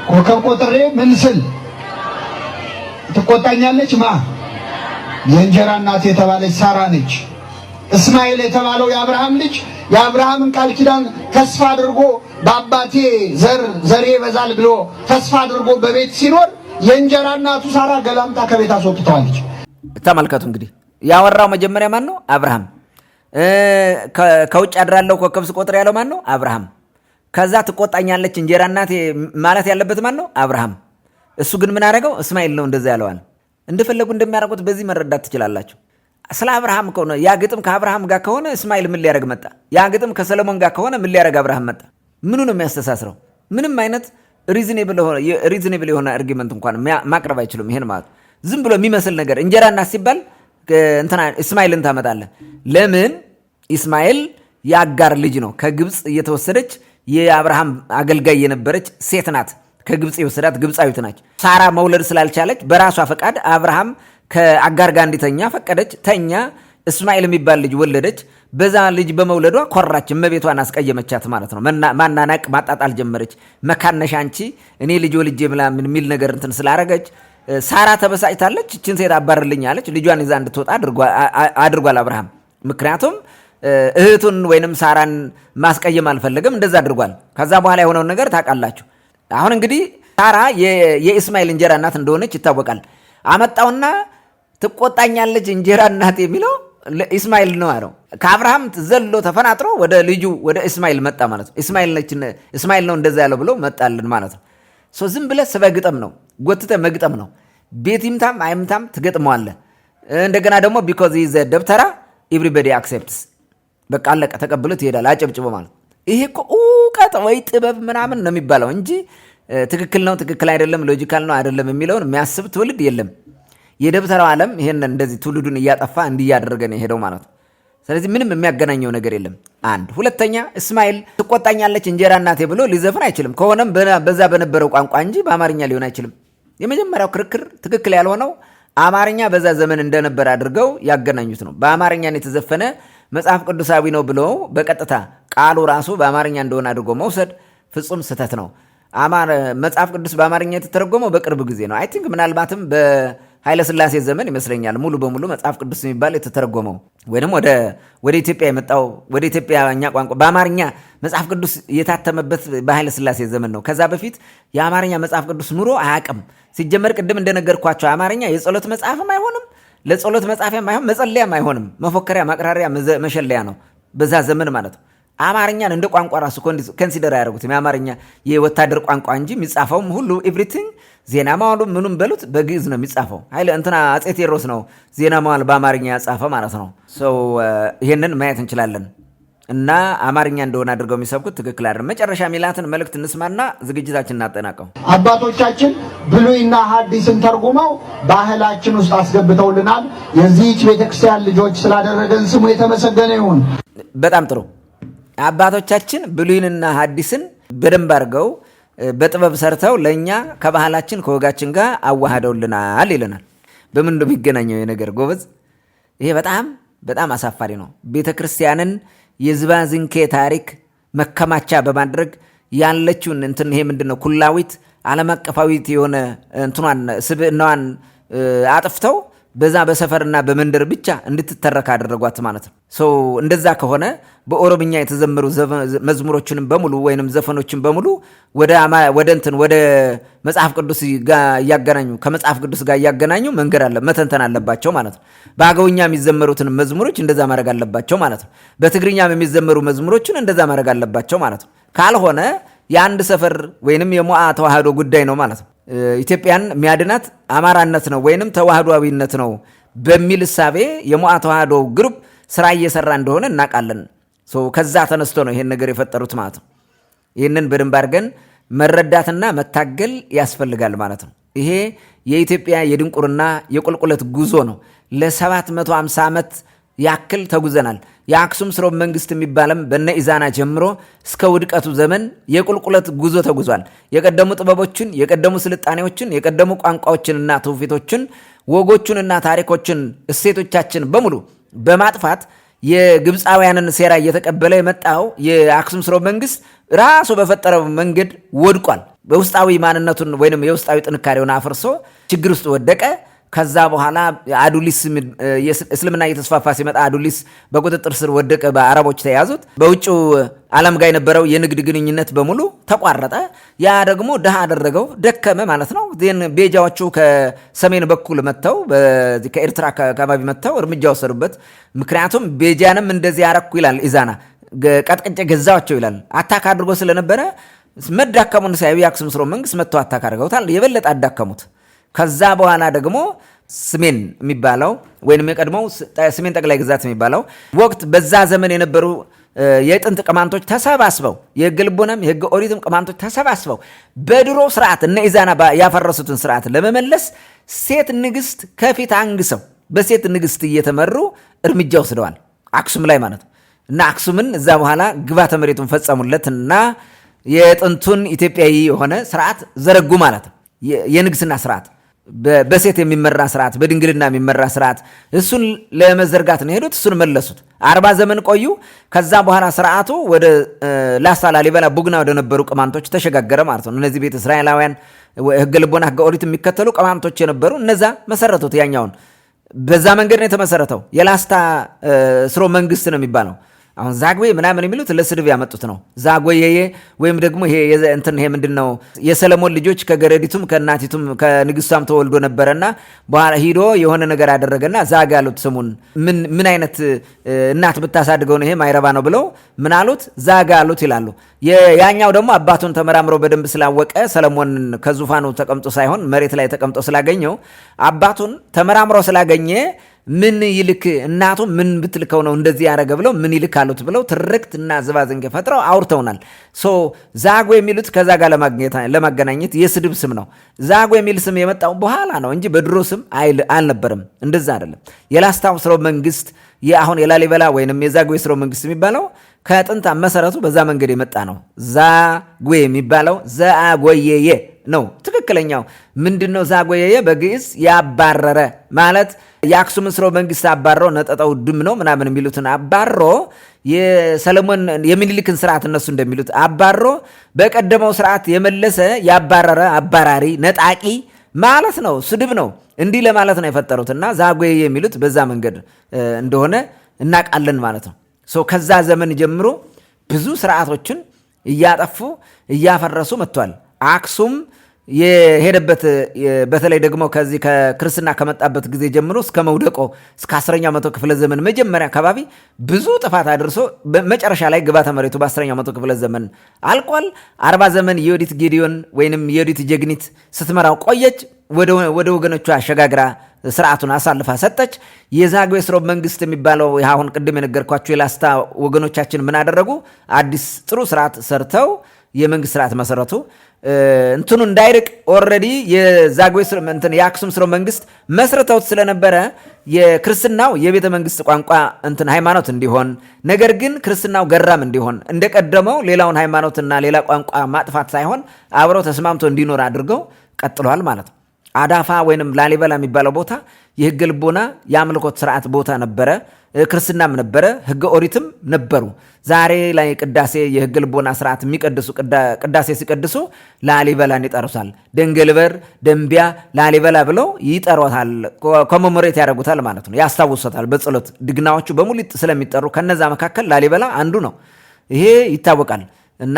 ኮከብ ቆጥሬ ምን ስል ትቆጣኛለች። የእንጀራ እናት የተባለች ሳራ ነች። እስማኤል የተባለው የአብርሃም ልጅ የአብርሃምን ቃል ኪዳን ተስፋ አድርጎ በአባቴ ዘሬ ይበዛል ብሎ ተስፋ አድርጎ በቤት ሲኖር የእንጀራ እናቱ ሳራ ገላምጣ ከቤት አስወጥተዋለች። ተመልከቱ እንግዲህ ያወራው መጀመሪያ ማን ነው? አብርሃም። ከውጭ አድራለሁ ኮከብ ስቆጥር ያለው ማን ነው? አብርሃም። ከዛ ትቆጣኛለች እንጀራ እናቴ ማለት ያለበት ማን ነው? አብርሃም። እሱ ግን ምን አደረገው? እስማኤል ነው እንደዛ ያለዋል። እንደፈለጉ እንደሚያደርጉት በዚህ መረዳት ትችላላችሁ። ስለ አብርሃም ከሆነ ያ ግጥም ከአብርሃም ጋር ከሆነ እስማኤል ምን ሊያደርግ መጣ? ያ ግጥም ከሰለሞን ጋር ከሆነ ምን ሊያደርግ አብርሃም መጣ? ምኑ ነው የሚያስተሳስረው? ምንም አይነት ሪዝኔብል የሆነ አርጊመንት እንኳን ማቅረብ አይችሉም። ይሄን ማለት ዝም ብሎ የሚመስል ነገር እንጀራ እናት ሲባል እስማኤልን ታመጣለህ። ለምን? እስማኤል የአጋር ልጅ ነው። ከግብፅ እየተወሰደች የአብርሃም አገልጋይ የነበረች ሴት ናት። ከግብፅ የወሰዳት ግብፃዊት ናች። ሳራ መውለድ ስላልቻለች በራሷ ፈቃድ አብርሃም ከአጋር ጋር እንዲተኛ ፈቀደች። ተኛ። እስማኤል የሚባል ልጅ ወለደች። በዛ ልጅ በመውለዷ ኮራች። እመቤቷን አስቀየመቻት ማለት ነው። ማናናቅ ማጣጣል ጀመረች። መካነሽ አንቺ እኔ ልጅ ወልጄ የሚል ነገር እንትን ስላረገች ሳራ ተበሳጭታለች። እችን ሴት አባርልኝ አለች። ልጇን ይዛ እንድትወጣ አድርጓል አብርሃም። ምክንያቱም እህቱን ወይንም ሳራን ማስቀየም አልፈለገም። እንደዛ አድርጓል። ከዛ በኋላ የሆነውን ነገር ታውቃላችሁ። አሁን እንግዲህ ሳራ የእስማኤል እንጀራ እናት እንደሆነች ይታወቃል። አመጣውና ትቆጣኛለች እንጀራ እናት የሚለው ለእስማኤል ነው አለው። ከአብርሃም ዘሎ ተፈናጥሮ ወደ ልጁ ወደ እስማኤል መጣ ማለት ነው። እስማኤል ነው እንደዛ ያለው ብሎ መጣልን ማለት ነው። ዝም ብለህ ስበግጠም ነው፣ ጎትተህ መግጠም ነው። ቤት ይምታም አይምታም ትገጥመዋለህ። እንደገና ደግሞ ቢኮዝ ይዘ ደብተራ ኤቭሪባዲ አክሴፕትስ፣ በቃ አለቀ፣ ተቀብሎ ትሄዳል አጨብጭቦ ማለት። ይሄ እኮ እውቀት ወይ ጥበብ ምናምን ነው የሚባለው እንጂ ትክክል ነው ትክክል አይደለም ሎጂካል ነው አይደለም የሚለውን የሚያስብ ትውልድ የለም። የደብተራው ዓለም ይሄን እንደዚህ ትውልዱን እያጠፋ እንዲያደረገ ነው የሄደው ማለት ነው። ስለዚህ ምንም የሚያገናኘው ነገር የለም። አንድ ሁለተኛ እስማኤል ትቆጣኛለች እንጀራ እናቴ ብሎ ሊዘፍን አይችልም። ከሆነም በዛ በነበረው ቋንቋ እንጂ በአማርኛ ሊሆን አይችልም። የመጀመሪያው ክርክር ትክክል ያልሆነው አማርኛ በዛ ዘመን እንደነበረ አድርገው ያገናኙት ነው። በአማርኛ የተዘፈነ መጽሐፍ ቅዱሳዊ ነው ብሎ በቀጥታ ቃሉ ራሱ በአማርኛ እንደሆነ አድርጎ መውሰድ ፍጹም ስህተት ነው። መጽሐፍ ቅዱስ በአማርኛ የተተረጎመው በቅርብ ጊዜ ነው። አይ ቲንክ ምናልባትም በኃይለ ሥላሴ ዘመን ይመስለኛል ሙሉ በሙሉ መጽሐፍ ቅዱስ የሚባል የተተረጎመው ወይም ወደ ኢትዮጵያ የመጣው ወደ ኢትዮጵያኛ ቋንቋ በአማርኛ መጽሐፍ ቅዱስ የታተመበት በኃይለ ሥላሴ ዘመን ነው። ከዛ በፊት የአማርኛ መጽሐፍ ቅዱስ ኑሮ አያውቅም። ሲጀመር ቅድም እንደነገርኳቸው አማርኛ የጸሎት መጽሐፍም አይሆንም፣ ለጸሎት መጽሐፊያም አይሆን፣ መጸለያም አይሆንም። መፎከሪያ፣ ማቅራሪያ፣ መሸለያ ነው በዛ ዘመን ማለት ነው። አማርኛን እንደ ቋንቋ ራሱ ኮንሲደር አያደርጉትም። የአማርኛ የወታደር ቋንቋ እንጂ የሚጻፈውም ሁሉ ኤቭሪቲንግ ዜና መዋሉ ምኑም በሉት በግዕዝ ነው የሚጻፈው። አፄ ቴዎድሮስ ነው ዜና መዋል በአማርኛ ያጻፈ ማለት ነው። ይሄንን ማየት እንችላለን። እና አማርኛ እንደሆነ አድርገው የሚሰብኩት ትክክል አይደለም። መጨረሻ ሚላትን መልእክት እንስማና ዝግጅታችን እናጠናቀው። አባቶቻችን ብሉይና ሐዲስን ተርጉመው ባህላችን ውስጥ አስገብተውልናል። የዚህች ቤተክርስቲያን ልጆች ስላደረገን ስሙ የተመሰገነ ይሁን። በጣም ጥሩ። አባቶቻችን ብሉይንና ሐዲስን በደንብ አድርገው በጥበብ ሰርተው ለእኛ ከባህላችን ከወጋችን ጋር አዋህደውልናል ይለናል። በምን እንደሚገናኘው ነገር ጎበዝ፣ ይሄ በጣም በጣም አሳፋሪ ነው። ቤተ ክርስቲያንን የዝባዝንኬ ታሪክ መከማቻ በማድረግ ያለችውን ይሄ ምንድነው ኩላዊት ዓለም አቀፋዊት የሆነ እንትኗን ስብዕናዋን አጥፍተው በዛ በሰፈርና በመንደር ብቻ እንድትተረክ አደረጓት ማለት ነው። እንደዛ ከሆነ በኦሮምኛ የተዘመሩ መዝሙሮችንም በሙሉ ወይንም ዘፈኖችን በሙሉ ወደ መጽሐፍ ቅዱስ ጋር እያገናኙ ከመጽሐፍ ቅዱስ ጋር እያገናኙ መንገድ መተንተን አለባቸው ማለት ነው። በአገውኛ የሚዘመሩትን መዝሙሮች እንደዛ ማድረግ አለባቸው ማለት ነው። በትግርኛም የሚዘመሩ መዝሙሮችን እንደዛ ማድረግ አለባቸው ማለት ነው። ካልሆነ የአንድ ሰፈር ወይንም የሞዓ ተዋህዶ ጉዳይ ነው ማለት ነው። ኢትዮጵያን የሚያድናት አማራነት ነው ወይንም ተዋህዶዊነት ነው በሚል እሳቤ የሞዓ ተዋህዶ ግሩፕ ስራ እየሰራ እንደሆነ እናውቃለን። ከዛ ተነስቶ ነው ይሄን ነገር የፈጠሩት ማለት ነው። ይህንን በደንብ አድርገን መረዳትና መታገል ያስፈልጋል ማለት ነው። ይሄ የኢትዮጵያ የድንቁርና የቁልቁለት ጉዞ ነው። ለ750 ዓመት ያክል ተጉዘናል። የአክሱም ስርወ መንግስት የሚባለም በነ ኢዛና ጀምሮ እስከ ውድቀቱ ዘመን የቁልቁለት ጉዞ ተጉዟል። የቀደሙ ጥበቦችን፣ የቀደሙ ስልጣኔዎችን፣ የቀደሙ ቋንቋዎችንና ትውፊቶችን፣ ወጎቹንና ታሪኮችን፣ እሴቶቻችን በሙሉ በማጥፋት የግብፃውያንን ሴራ እየተቀበለ የመጣው የአክሱም ስርወ መንግስት ራሱ በፈጠረው መንገድ ወድቋል። በውስጣዊ ማንነቱን ወይንም የውስጣዊ ጥንካሬውን አፍርሶ ችግር ውስጥ ወደቀ። ከዛ በኋላ አዱሊስ እስልምና እየተስፋፋ ሲመጣ አዱሊስ በቁጥጥር ስር ወደቀ። በአረቦች ተያዙት። በውጭው ዓለም ጋር የነበረው የንግድ ግንኙነት በሙሉ ተቋረጠ። ያ ደግሞ ድሃ አደረገው፣ ደከመ ማለት ነው። ቤጃዎቹ ከሰሜን በኩል መጥተው ከኤርትራ አካባቢ መጥተው እርምጃ ወሰዱበት። ምክንያቱም ቤጃንም እንደዚህ ያረኩ ይላል ኢዛና። ቀጥቅጬ ገዛዋቸው ይላል። አታክ አድርጎ ስለነበረ መዳከሙን ሲያዩ የአክሱም ስርወ መንግስት መጥተው አታክ አድርገውታል። የበለጠ አዳከሙት። ከዛ በኋላ ደግሞ ሰሜን የሚባለው ወይንም የቀድሞው ሰሜን ጠቅላይ ግዛት የሚባለው ወቅት በዛ ዘመን የነበሩ የጥንት ቅማንቶች ተሰባስበው የሕገ ልቦናም የሕገ ኦሪትም ቅማንቶች ተሰባስበው በድሮ ስርዓት እነ ኢዛና ያፈረሱትን ስርዓት ለመመለስ ሴት ንግስት ከፊት አንግሰው በሴት ንግስት እየተመሩ እርምጃ ወስደዋል። አክሱም ላይ ማለት ነው። እና አክሱምን እዛ በኋላ ግባተ መሬቱን ፈጸሙለት እና የጥንቱን ኢትዮጵያዊ የሆነ ስርዓት ዘረጉ ማለት ነው። የንግስና ስርዓት በሴት የሚመራ ስርዓት፣ በድንግልና የሚመራ ስርዓት እሱን ለመዘርጋት ነው ሄዱት። እሱን መለሱት። 40 ዘመን ቆዩ። ከዛ በኋላ ስርዓቱ ወደ ላስታ፣ ላሊበላ፣ ቡግና ወደ ነበሩ ቅማንቶች ተሸጋገረ ማለት ነው። እነዚህ ቤተ እስራኤላውያን ሕገ ልቦና ሕገ ኦሪት የሚከተሉ ቅማንቶች የነበሩ እነዛ መሰረቱት። ያኛውን በዛ መንገድ ነው የተመሰረተው። የላስታ ስርወ መንግስት ነው የሚባለው። አሁን ዛግዌ ምናምን የሚሉት ለስድብ ያመጡት ነው። ዛጎየዬ ወይም ደግሞ ይሄ ምንድነው የሰለሞን ልጆች ከገረዲቱም ከእናቲቱም ከንግስቷም ተወልዶ ነበረና በኋላ ሂዶ የሆነ ነገር አደረገና ዛግ አሉት ስሙን። ምን አይነት እናት ብታሳድገው ነው ይሄ ማይረባ ነው ብለው ምን አሉት? ዛግ አሉት ይላሉ። ያኛው ደግሞ አባቱን ተመራምሮ በደንብ ስላወቀ ሰለሞን ከዙፋኑ ተቀምጦ ሳይሆን መሬት ላይ ተቀምጦ ስላገኘው አባቱን ተመራምሮ ስላገኘ ምን ይልክ እናቱ ምን ብትልከው ነው እንደዚህ ያደረገ ብለው ምን ይልክ አሉት ብለው ትርክት እና ዝባዝንገ ፈጥረው አውርተውናል። ዛጎ የሚሉት ከዛ ጋር ለማገናኘት የስድብ ስም ነው። ዛጎ የሚል ስም የመጣው በኋላ ነው እንጂ በድሮ ስም አልነበረም። እንደዛ አይደለም። የላስታው ስርወ መንግስት አሁን የላሊበላ ወይንም የዛጉዌ ስርወ መንግስት የሚባለው ከጥንት መሰረቱ በዛ መንገድ የመጣ ነው። ዛጉዌ የሚባለው ዘአጎየየ ነው። ትክክለኛው ምንድነው? ዛጎየየ በግዕዝ ያባረረ ማለት የአክሱምን ስርወ መንግስት አባሮ ነጠጠው ድም ነው ምናምን የሚሉትን አባሮ የሰለሞን የሚኒሊክን ስርዓት እነሱ እንደሚሉት አባሮ በቀደመው ስርዓት የመለሰ ያባረረ አባራሪ ነጣቂ ማለት ነው። ስድብ ነው። እንዲህ ለማለት ነው የፈጠሩት እና ዛጉዌ የሚሉት በዛ መንገድ እንደሆነ እናውቃለን ማለት ነው። ከዛ ዘመን ጀምሮ ብዙ ስርዓቶችን እያጠፉ እያፈረሱ መጥቷል። አክሱም የሄደበት በተለይ ደግሞ ከዚህ ከክርስትና ከመጣበት ጊዜ ጀምሮ እስከ መውደቆ እስከ 10ኛው መቶ ክፍለ ዘመን መጀመሪያ አካባቢ ብዙ ጥፋት አድርሶ መጨረሻ ላይ ግባተ መሬቱ በ10ኛው መቶ ክፍለ ዘመን አልቋል። 40 ዘመን የዮዲት ጌዲዮን ወይንም የዮዲት ጀግኒት ስትመራው ቆየች። ወደ ወገኖቿ አሸጋግራ ስርዓቱን አሳልፋ ሰጠች። የዛግዌ ስርወ መንግስት የሚባለው አሁን ቅድም የነገርኳቸው የላስታ ወገኖቻችን ምን አደረጉ? አዲስ ጥሩ ስርዓት ሰርተው የመንግስት ስርዓት መሰረቱ። እንትኑ እንዳይርቅ ኦልሬዲ የዛግዌ የአክሱም ስርወ መንግስት መስርተውት ስለነበረ የክርስትናው የቤተ መንግስት ቋንቋ ሃይማኖት እንዲሆን፣ ነገር ግን ክርስትናው ገራም እንዲሆን እንደቀደመው ሌላውን ሃይማኖትና ሌላ ቋንቋ ማጥፋት ሳይሆን አብረው ተስማምቶ እንዲኖር አድርገው ቀጥሏል ማለት ነው። አዳፋ ወይንም ላሊበላ የሚባለው ቦታ የሕገ ልቦና የአምልኮት ስርዓት ቦታ ነበረ። ክርስትናም ነበረ፣ ሕገ ኦሪትም ነበሩ። ዛሬ ላይ ቅዳሴ የሕገ ልቦና ስርዓት የሚቀድሱ ቅዳሴ ሲቀድሱ ላሊበላን ይጠሩታል። ደንገልበር፣ ደንቢያ፣ ላሊበላ ብለው ይጠሯታል። ኮሜሞሬት ያደርጉታል ማለት ነው፣ ያስታውሱታል በጸሎት ድግናዎቹ በሙሉ ስለሚጠሩ ከነዛ መካከል ላሊበላ አንዱ ነው። ይሄ ይታወቃል። እና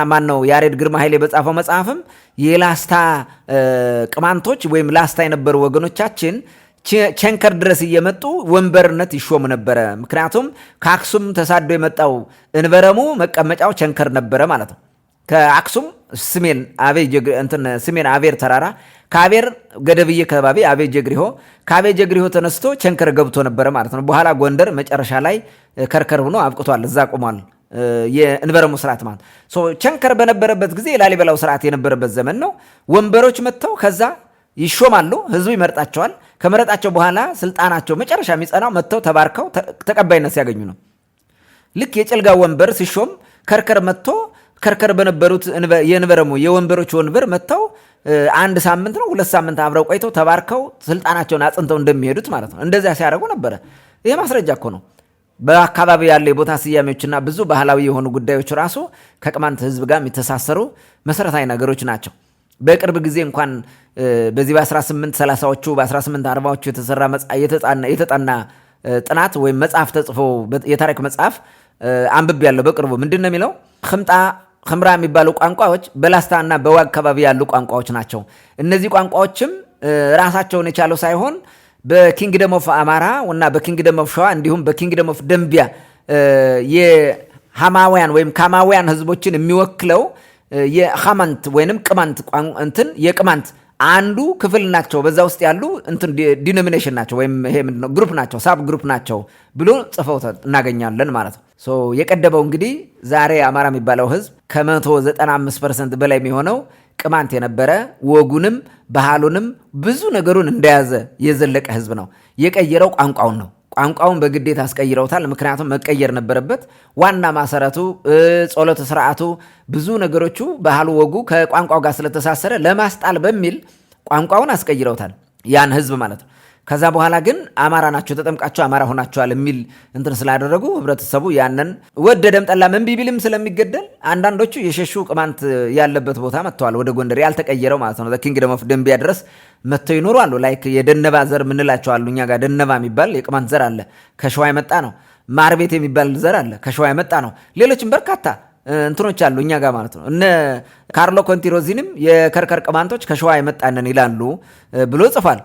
ማን ነው ያሬድ ግርማ ኃይሌ በጻፈው መጽሐፍም የላስታ ቅማንቶች ወይም ላስታ የነበሩ ወገኖቻችን ቸንከር ድረስ እየመጡ ወንበርነት ይሾሙ ነበረ። ምክንያቱም ከአክሱም ተሳዶ የመጣው እንበረሙ መቀመጫው ቸንከር ነበረ ማለት ነው። ከአክሱም ሰሜን አቤር ተራራ፣ ከአቤር ገደብዬ ከባቢ አቤ ጀግሪሆ፣ ከአቤ ጀግሪሆ ተነስቶ ቸንከር ገብቶ ነበረ ማለት ነው። በኋላ ጎንደር መጨረሻ ላይ ከርከር ሆኖ አብቅቷል። እዛ ቆሟል የእንበረሙ ስርዓት ማለት ቸንከር በነበረበት ጊዜ የላሊበላው ስርዓት የነበረበት ዘመን ነው። ወንበሮች መጥተው ከዛ ይሾማሉ፣ ህዝቡ ይመርጣቸዋል። ከመረጣቸው በኋላ ስልጣናቸው መጨረሻ የሚጸናው መጥተው ተባርከው ተቀባይነት ሲያገኙ ነው። ልክ የጭልጋ ወንበር ሲሾም ከርከር መጥቶ ከርከር በነበሩት የእንበረሙ የወንበሮች ወንበር መጥተው 1 ሳምንት ነው 2 ሳምንት አብረው ቆይተው ተባርከው ስልጣናቸውን አጽንተው እንደሚሄዱት ማለት ነው። እንደዚያ ሲያደርጉ ነበረ። ይሄ ማስረጃ እኮ ነው። በአካባቢ ያለ የቦታ ስያሜዎችና ብዙ ባህላዊ የሆኑ ጉዳዮች ራሱ ከቅማንት ህዝብ ጋር የሚተሳሰሩ መሰረታዊ ነገሮች ናቸው። በቅርብ ጊዜ እንኳን በዚህ በ1830ዎቹ በ1840ዎቹ የተጠና ጥናት ወይም መጽሐፍ ተጽፎ የታሪክ መጽሐፍ አንብቤ ያለው በቅርቡ ምንድን ነው የሚለው? ክምራ የሚባሉ ቋንቋዎች በላስታና በዋግ አካባቢ ያሉ ቋንቋዎች ናቸው። እነዚህ ቋንቋዎችም ራሳቸውን የቻለው ሳይሆን በኪንግደም ኦፍ አማራ እና በኪንግደም ኦፍ ሸዋ እንዲሁም በኪንግደም ኦፍ ደንቢያ ሃማውያን ወይም ካማውያን ህዝቦችን የሚወክለው የሃማንት ወይንም ቅማንት እንትን የቅማንት አንዱ ክፍል ናቸው። በዛ ውስጥ ያሉ እንትን ዲኖሚኔሽን ናቸው ወይም ይሄ ምንድነው ግሩፕ ናቸው፣ ሳብ ግሩፕ ናቸው ብሎ ጽፈው እናገኛለን ማለት ነው። የቀደመው እንግዲህ ዛሬ አማራ የሚባለው ህዝብ ከ195% በላይ የሚሆነው ቅማንት የነበረ ወጉንም ባህሉንም ብዙ ነገሩን እንደያዘ የዘለቀ ህዝብ ነው። የቀየረው ቋንቋውን ነው። ቋንቋውን በግዴታ አስቀይረውታል። ምክንያቱም መቀየር ነበረበት። ዋና ማሰረቱ ጸሎት ስርዓቱ ብዙ ነገሮቹ ባህሉ ወጉ ከቋንቋው ጋር ስለተሳሰረ ለማስጣል በሚል ቋንቋውን አስቀይረውታል ያን ህዝብ ማለት ነው። ከዛ በኋላ ግን አማራ ናቸው ተጠምቃቸው አማራ ሆናቸዋል የሚል እንትን ስላደረጉ ህብረተሰቡ ያንን ወደደም ጠላም እምቢ ቢልም ስለሚገደል አንዳንዶቹ የሸሹ ቅማንት ያለበት ቦታ መጥተዋል። ወደ ጎንደር ያልተቀየረው ማለት ነው። ኪንግደም ኦፍ ደንቢያ ድረስ መጥተው ይኖሩ አሉ። ላይክ የደነባ ዘር ምንላቸው አሉ። እኛ ጋር ደነባ የሚባል የቅማንት ዘር አለ፣ ከሸዋ የመጣ ነው። ማርቤት የሚባል ዘር አለ፣ ከሸዋ የመጣ ነው። ሌሎችም በርካታ እንትኖች አሉ እኛ ጋር ማለት ነው። እነ ካርሎ ኮንቲሮዚንም የከርከር ቅማንቶች ከሸዋ የመጣነን ይላሉ ብሎ ጽፏል።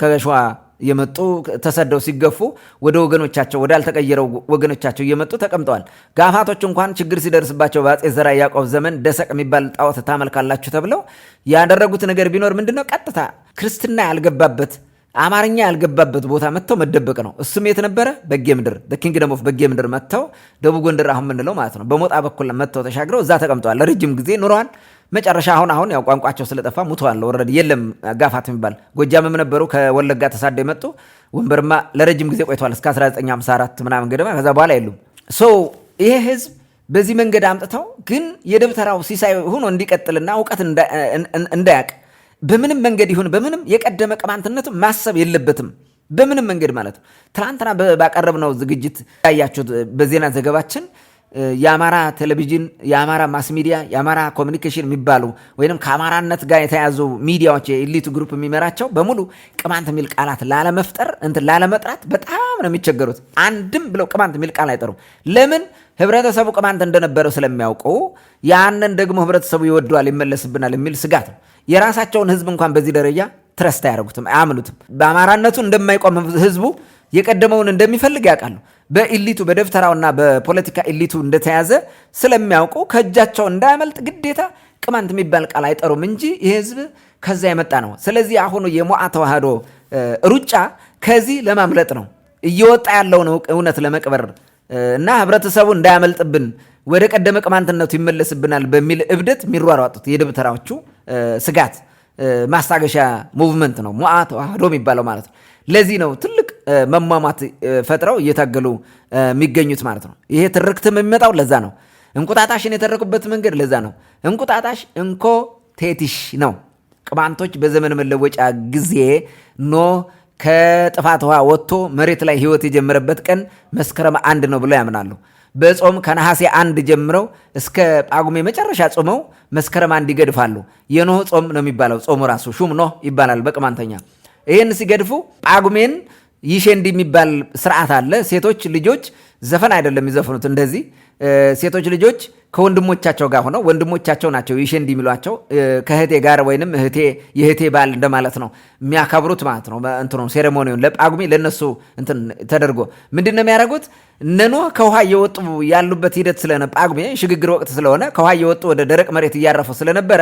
ከሸዋ የመጡ ተሰደው ሲገፉ ወደ ወገኖቻቸው ወደ አልተቀየረው ወገኖቻቸው እየመጡ ተቀምጠዋል። ጋፋቶች እንኳን ችግር ሲደርስባቸው በአፄ ዘርዓ ያዕቆብ ዘመን ደሰቅ የሚባል ጣዖት ታመልካላችሁ ተብለው ያደረጉት ነገር ቢኖር ምንድነው? ቀጥታ ክርስትና ያልገባበት አማርኛ ያልገባበት ቦታ መጥተው መደበቅ ነው። እሱም የት ነበረ? በጌ ምድር ኪንግደም ኦፍ በጌ ምድር መጥተው ደቡብ ጎንደር አሁን ምንለው ማለት ነው። በሞጣ በኩል መጥተው ተሻግረው እዛ ተቀምጠዋል። ለረጅም ጊዜ ኑረዋል። መጨረሻ አሁን ያው ቋንቋቸው ስለጠፋ ሙተዋል። ወረድ የለም ጋፋት የሚባል ጎጃምም ነበሩ ከወለጋ ተሳደው የመጡ ወንበርማ ለረጅም ጊዜ ቆይተዋል እስከ 1954 ምናምን ገደማ። ከዛ በኋላ የሉም። ይሄ ህዝብ በዚህ መንገድ አምጥተው ግን የደብተራው ሲሳይ ሆኖ እንዲቀጥልና እውቀት እንዳያቅ በምንም መንገድ ይሁን በምንም የቀደመ ቅማንትነቱ ማሰብ የለበትም። በምንም መንገድ ማለት ነው። ትናንትና ባቀረብነው ዝግጅት ያያችሁት በዜና ዘገባችን የአማራ ቴሌቪዥን፣ የአማራ ማስ ሚዲያ፣ የአማራ ኮሚኒኬሽን የሚባሉ ወይንም ከአማራነት ጋር የተያዙ ሚዲያዎች የኢሊቱ ግሩፕ የሚመራቸው በሙሉ ቅማንት የሚል ቃላት ላለመፍጠር ላለመጥራት በጣም ነው የሚቸገሩት። አንድም ብለው ቅማንት የሚል ቃል አይጠሩም። ለምን? ህብረተሰቡ ቅማንት እንደነበረው ስለሚያውቁ ያንን ደግሞ ህብረተሰቡ ይወደዋል ይመለስብናል የሚል ስጋት ነው። የራሳቸውን ህዝብ እንኳን በዚህ ደረጃ ትረስት አያደርጉትም፣ አያምኑትም። በአማራነቱ እንደማይቆም ህዝቡ የቀደመውን እንደሚፈልግ ያውቃሉ። በኢሊቱ በደብተራውና በፖለቲካ ኢሊቱ እንደተያዘ ስለሚያውቁ ከእጃቸው እንዳያመልጥ ግዴታ ቅማንት የሚባል ቃል አይጠሩም እንጂ ይህ ህዝብ ከዛ የመጣ ነው። ስለዚህ አሁኑ የሞዓ ተዋህዶ ሩጫ ከዚህ ለማምለጥ ነው፣ እየወጣ ያለውን እውነት ለመቅበር እና ህብረተሰቡ እንዳያመልጥብን ወደ ቀደመ ቅማንትነቱ ይመለስብናል በሚል እብደት የሚሯሯጡት የደብተራዎቹ ስጋት ማስታገሻ ሙቭመንት ነው ሞዓ ተዋህዶ የሚባለው ማለት ነው። ለዚህ ነው ትልቅ መሟሟት ፈጥረው እየታገሉ የሚገኙት ማለት ነው። ይሄ ትርክትም የሚመጣው ለዛ ነው። እንቁጣጣሽን የተረኩበት መንገድ ለዛ ነው። እንቁጣጣሽ እንኮ ቴቲሽ ነው። ቅማንቶች በዘመን መለወጫ ጊዜ ኖህ ከጥፋት ውሃ ወጥቶ መሬት ላይ ህይወት የጀመረበት ቀን መስከረም 1 ነው ብለው ያምናሉ። በጾም ከነሐሴ 1 ጀምረው እስከ ጳጉሜ መጨረሻ ጾመው መስከረም 1 ይገድፋሉ። የኖህ ጾም ነው የሚባለው። ጾሙ ራሱ ሹም ኖህ ይባላል በቅማንተኛ። ይህን ሲገድፉ ጳጉሜን ይሼንዲ የሚባል ስርዓት አለ። ሴቶች ልጆች ዘፈን አይደለም የሚዘፍኑት። እንደዚህ ሴቶች ልጆች ከወንድሞቻቸው ጋር ሆነው ወንድሞቻቸው ናቸው ይሼንዲ የሚሏቸው ከእህቴ ጋር ወይንም የእህቴ ባል እንደማለት ነው የሚያከብሩት ማለት ነው። እንትኑ ሴሬሞኒውን ለጳጉሜ ለነሱ እንትን ተደርጎ ምንድነው የሚያደርጉት? ኖህ ከውሃ እየወጡ ያሉበት ሂደት ስለሆነ ጳጉሜ ሽግግር ወቅት ስለሆነ ከውሃ እየወጡ ወደ ደረቅ መሬት እያረፉ ስለነበረ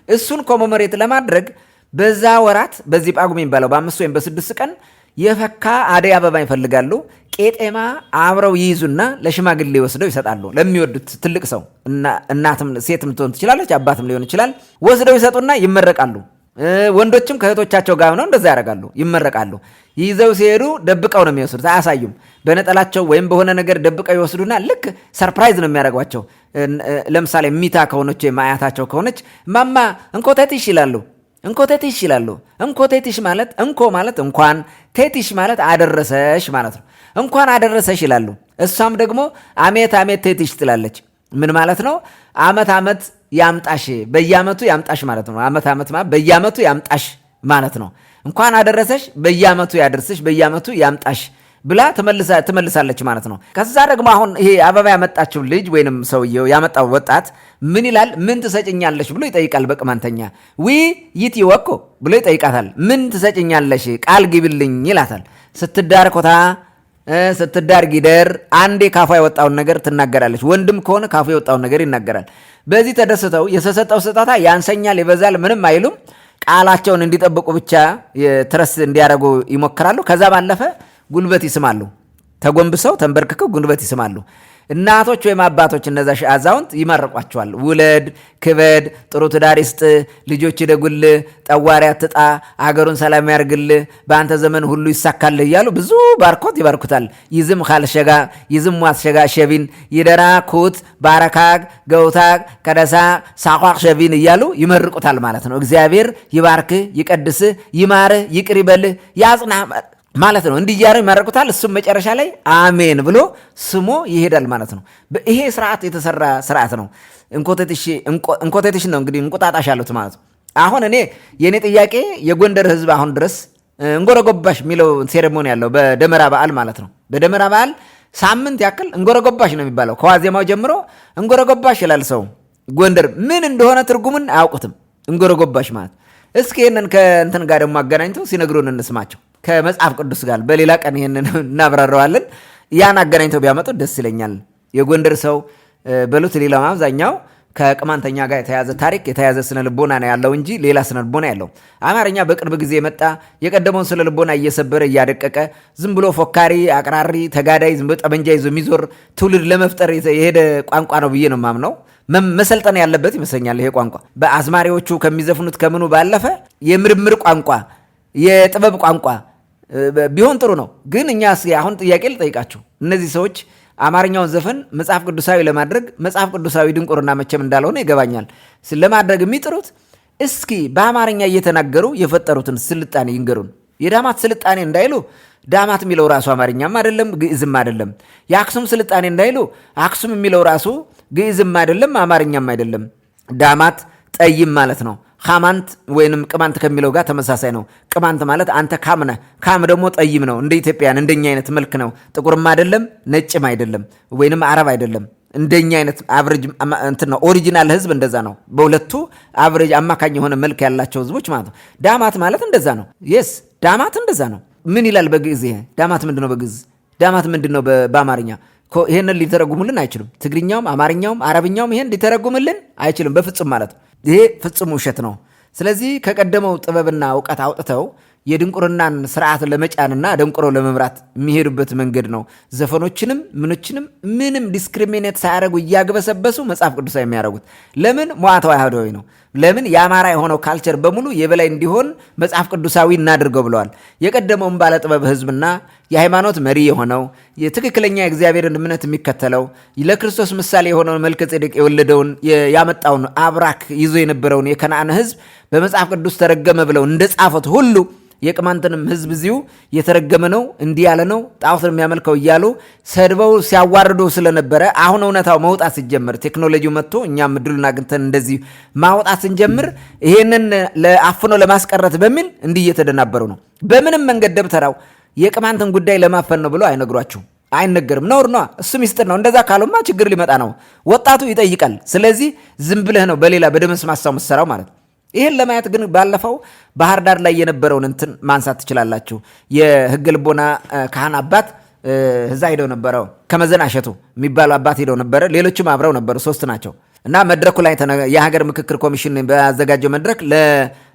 እሱን ቆሞ መሬት ለማድረግ በዛ ወራት በዚህ ጳጉሜ የሚባለው በ5 ወይም በ6 ቀን የፈካ አደይ አበባ ይፈልጋሉ። ቄጤማ አብረው ይይዙና ለሽማግሌ ወስደው ይሰጣሉ። ለሚወዱት ትልቅ ሰው እናትም ሴትም ትሆን ትችላለች፣ አባትም ሊሆን ይችላል። ወስደው ይሰጡና ይመረቃሉ። ወንዶችም ከእህቶቻቸው ጋር ሆነው እንደዛ ያደርጋሉ፣ ይመረቃሉ። ይዘው ሲሄዱ ደብቀው ነው የሚወስዱት፣ አያሳዩም። በነጠላቸው ወይም በሆነ ነገር ደብቀው ይወስዱና ልክ ሰርፕራይዝ ነው የሚያደርጓቸው። ለምሳሌ ሚታ ከሆነች ወይም አያታቸው ከሆነች ማማ እንኮተትሽ ይላሉ። እንኮቴቲሽ ይላሉ። እንኮቴቲሽ ማለት እንኮ ማለት እንኳን፣ ቴቲሽ ማለት አደረሰሽ ማለት ነው። እንኳን አደረሰሽ ይላሉ። እሷም ደግሞ አሜት አሜት ቴቲሽ ትላለች። ምን ማለት ነው? አመት አመት ያምጣሽ፣ በየአመቱ ያምጣሽ ማለት ነው። አመት አመት ማለት በየአመቱ ያምጣሽ ማለት ነው። እንኳን አደረሰሽ፣ በየአመቱ ያደርስሽ፣ በየአመቱ ያምጣሽ ብላ ትመልሳለች ማለት ነው። ከዛ ደግሞ አሁን ይሄ አበባ ያመጣችው ልጅ ወይንም ሰውየው ያመጣው ወጣት ምን ይላል? ምን ትሰጭኛለሽ ብሎ ይጠይቃል በቅማንተኛ። ዊ ይት ይወኮ ብሎ ይጠይቃታል። ምን ትሰጭኛለሽ ቃል ግቢልኝ ይላታል። ስትዳር ኮታ ስትዳር ጊደር አንዴ ካፏ የወጣውን ነገር ትናገራለች። ወንድም ከሆነ ካፉ የወጣውን ነገር ይናገራል። በዚህ ተደስተው የተሰጠው ስጦታ ያንሰኛል ይበዛል ምንም አይሉም። ቃላቸውን እንዲጠብቁ ብቻ ትረስ እንዲያደርጉ ይሞክራሉ። ከዛ ባለፈ ጉልበት ይስማሉ። ተጎንብሰው ተንበርክከው ጉልበት ይስማሉ። እናቶች ወይም አባቶች እነዛ አዛውንት ይመርቋቸዋል። ውለድ፣ ክበድ፣ ጥሩ ትዳር ይስጥ፣ ልጆች ይደጉል፣ ጠዋሪ አትጣ፣ አገሩን ሰላም ያርግል፣ በአንተ ዘመን ሁሉ ይሳካል እያሉ ብዙ ባርኮት ይባርኩታል። ይዝም ካልሸጋ ይዝም ዋስሸጋ ሸቢን ይደራ ኩት ባረካግ ገውታግ ከደሳ ሳቋቅ ሸቢን እያሉ ይመርቁታል ማለት ነው። እግዚአብሔር ይባርክህ፣ ይቀድስህ፣ ይማርህ፣ ይቅር ይበልህ፣ ያጽና ማለት ነው። እንዲያሩ ይመረቁታል። እሱም መጨረሻ ላይ አሜን ብሎ ስሞ ይሄዳል ማለት ነው። ይሄ ስርዓት የተሰራ ስርዓት ነው። እንኮቴትሽ ነው እንግዲህ እንቁጣጣሽ አሉት ማለት ነው። አሁን የእኔ ጥያቄ የጎንደር ህዝብ አሁን ድረስ እንጎረጎባሽ የሚለው ሴሬሞኒ ያለው በደመራ በዓል ማለት ነው። በደመራ በዓል ሳምንት ያክል እንጎረጎባሽ ነው የሚባለው። ከዋዜማው ጀምሮ እንጎረጎባሽ ይላል ሰው። ጎንደር ምን እንደሆነ ትርጉምን አያውቁትም። እንጎረጎባሽ ማለት እስኪ ይህንን ከእንትን ጋር ደግሞ አገናኝተው ሲነግሩን እንስማቸው። ከመጽሐፍ ቅዱስ ጋር በሌላ ቀን ይህንን እናብራረዋለን። ያን አገናኝተው ቢያመጡ ደስ ይለኛል። የጎንደር ሰው በሉት ሌላው አብዛኛው ከቅማንተኛ ጋር የተያዘ ታሪክ የተያዘ ስነ ልቦና ነው ያለው እንጂ ሌላ ስነ ልቦና ያለው አማርኛ በቅርብ ጊዜ የመጣ የቀደመውን ስነ ልቦና እየሰበረ እያደቀቀ ዝም ብሎ ፎካሪ አቅራሪ ተጋዳይ ዝም ብሎ ጠመንጃ ይዞ የሚዞር ትውልድ ለመፍጠር የሄደ ቋንቋ ነው ብዬ ነው የማምነው። መሰልጠን ያለበት ይመስለኛል። ይሄ ቋንቋ በአዝማሪዎቹ ከሚዘፍኑት ከምኑ ባለፈ የምርምር ቋንቋ የጥበብ ቋንቋ ቢሆን ጥሩ ነው። ግን እኛ አሁን ጥያቄ ልጠይቃችሁ። እነዚህ ሰዎች አማርኛውን ዘፈን መጽሐፍ ቅዱሳዊ ለማድረግ መጽሐፍ ቅዱሳዊ ድንቁርና መቼም እንዳልሆነ ይገባኛል ለማድረግ የሚጥሩት እስኪ በአማርኛ እየተናገሩ የፈጠሩትን ስልጣኔ ይንገሩን። የዳማት ስልጣኔ እንዳይሉ ዳማት የሚለው ራሱ አማርኛም አይደለም ግዕዝም አይደለም። የአክሱም ስልጣኔ እንዳይሉ አክሱም የሚለው ራሱ ግዕዝም አይደለም አማርኛም አይደለም። ዳማት ጠይም ማለት ነው። ካማንት ወይንም ቅማንት ከሚለው ጋር ተመሳሳይ ነው። ቅማንት ማለት አንተ ካም ነህ። ካም ደግሞ ጠይም ነው። እንደ ኢትዮጵያን እንደኛ አይነት መልክ ነው። ጥቁርም አይደለም ነጭም አይደለም ወይንም አረብ አይደለም። እንደኛ አይነት አቨሬጅ እንትን ነው። ኦሪጂናል ህዝብ እንደዛ ነው። በሁለቱ አቨሬጅ አማካኝ የሆነ መልክ ያላቸው ህዝቦች ማለት ነው። ዳማት ማለት እንደዛ ነው። የስ ዳማት እንደዛ ነው። ምን ይላል በግዕዝ? ይሄ ዳማት ምንድነው በግዕዝ? ዳማት ምንድነው በአማርኛ? ይሄንን ሊተረጉሙልን አይችሉም። ትግርኛውም አማርኛውም አረብኛውም ይሄን ሊተረጉምልን አይችልም በፍጹም ማለት ነው። ይሄ ፍጹም ውሸት ነው። ስለዚህ ከቀደመው ጥበብና እውቀት አውጥተው የድንቁርናን ስርዓት ለመጫንና ደንቁሮ ለመምራት የሚሄዱበት መንገድ ነው። ዘፈኖችንም ምኖችንም ምንም ዲስክሪሚኔት ሳያደርጉ እያግበሰበሱ መጽሐፍ ቅዱሳዊ የሚያደርጉት ለምን? ሟተው አይሁዳዊ ነው። ለምን? የአማራ የሆነው ካልቸር በሙሉ የበላይ እንዲሆን መጽሐፍ ቅዱሳዊ እናድርገው ብለዋል። የቀደመውን ባለጥበብ ህዝብና የሃይማኖት መሪ የሆነው የትክክለኛ የእግዚአብሔርን እምነት የሚከተለው ለክርስቶስ ምሳሌ የሆነውን መልከ ጼዴቅ የወለደውን ያመጣውን አብራክ ይዞ የነበረውን የከነዓን ህዝብ በመጽሐፍ ቅዱስ ተረገመ ብለው እንደጻፉት ሁሉ የቅማንትንም ህዝብ እዚሁ የተረገመ ነው እንዲህ ያለ ነው ጣዖትን የሚያመልከው እያሉ ሰድበው ሲያዋርዱ ስለነበረ አሁን እውነታው መውጣት ሲጀምር ቴክኖሎጂው መጥቶ እኛም ምድሉን አግኝተን እንደዚህ ማውጣት ስንጀምር ይሄንን ለአፍኖ ለማስቀረት በሚል እንዲህ እየተደናበሩ ነው። በምንም መንገድ ደብተራው የቅማንትን ጉዳይ ለማፈን ነው ብሎ አይነግሯችሁም። አይነገርም። ነውር ነው። እሱ ሚስጥር ነው። እንደዛ ካሉማ ችግር ሊመጣ ነው። ወጣቱ ይጠይቃል። ስለዚህ ዝም ብለህ ነው በሌላ በደመስ ማሳው መሰራው ማለት ነው። ይህን ለማየት ግን ባለፈው ባህር ዳር ላይ የነበረውን እንትን ማንሳት ትችላላችሁ። የህገ ልቦና ካህን አባት እዛ ሄደው ነበረ። ከመዘን አሸቱ የሚባሉ አባት ሄደው ነበረ። ሌሎችም አብረው ነበሩ። 3 ናቸው እና መድረኩ ላይ የሀገር ምክክር ኮሚሽን በአዘጋጀው መድረክ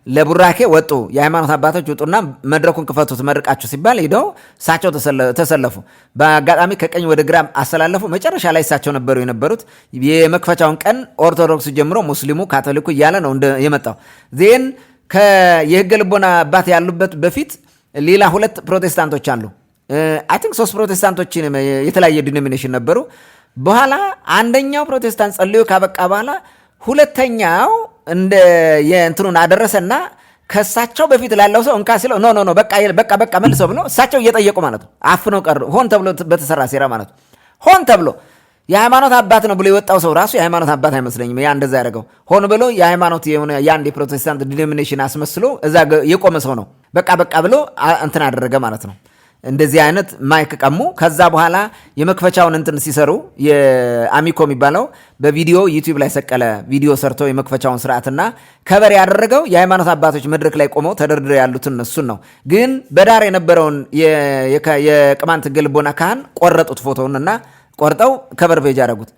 ለቡራኬ ወጡ። የሃይማኖት አባቶች ወጡና መድረኩን ክፈቱት መርቃችሁ ሲባል ሄደው እሳቸው ተሰለፉ። በአጋጣሚ ከቀኝ ወደ ግራ አሰላለፉ። መጨረሻ ላይ እሳቸው ነበሩ የነበሩት። የመክፈቻውን ቀን ኦርቶዶክሱ ጀምሮ ሙስሊሙ ካቶሊኩ እያለ ነው የመጣው። ዜን የህገ ልቦና አባት ያሉበት በፊት ሌላ 2 ፕሮቴስታንቶች አሉ። አይ ቲንክ 3 ፕሮቴስታንቶች የተለያየ ዲኖሚኔሽን ነበሩ። በኋላ አንደኛው ፕሮቴስታንት ጸልዮ ካበቃ በኋላ ሁለተኛው እንደ የእንትኑን አደረሰና ከሳቸው በፊት ላለው ሰው እንካ ሲለው ኖ በቃ መልሰው ብሎ እሳቸው እየጠየቁ ማለት ነው። አፍነው ቀሩ። ሆን ተብሎ በተሰራ ሴራ ማለት ነው። ሆን ተብሎ የሃይማኖት አባት ነው ብሎ የወጣው ሰው ራሱ የሃይማኖት አባት አይመስለኝም። ያ እንደዛ ያደረገው ሆን ብሎ የሃይማኖት የሆነ የአንድ የፕሮቴስታንት ዲኖሚኔሽን አስመስሎ እዛ የቆመ ሰው ነው። በቃ ብሎ እንትን አደረገ ማለት ነው። እንደዚህ አይነት ማይክ ቀሙ። ከዛ በኋላ የመክፈቻውን እንትን ሲሰሩ የአሚኮ የሚባለው በቪዲዮ ዩቲዩብ ላይ ሰቀለ። ቪዲዮ ሰርቶ የመክፈቻውን ስርዓትና ከበር ያደረገው የሃይማኖት አባቶች መድረክ ላይ ቆመው ተደርድረው ያሉትን እሱን ነው። ግን በዳር የነበረውን የቅማንት ገልቦና ካህን ቆረጡት ፎቶውን እና ቆርጠው ከበር ፔጅ ያደረጉት።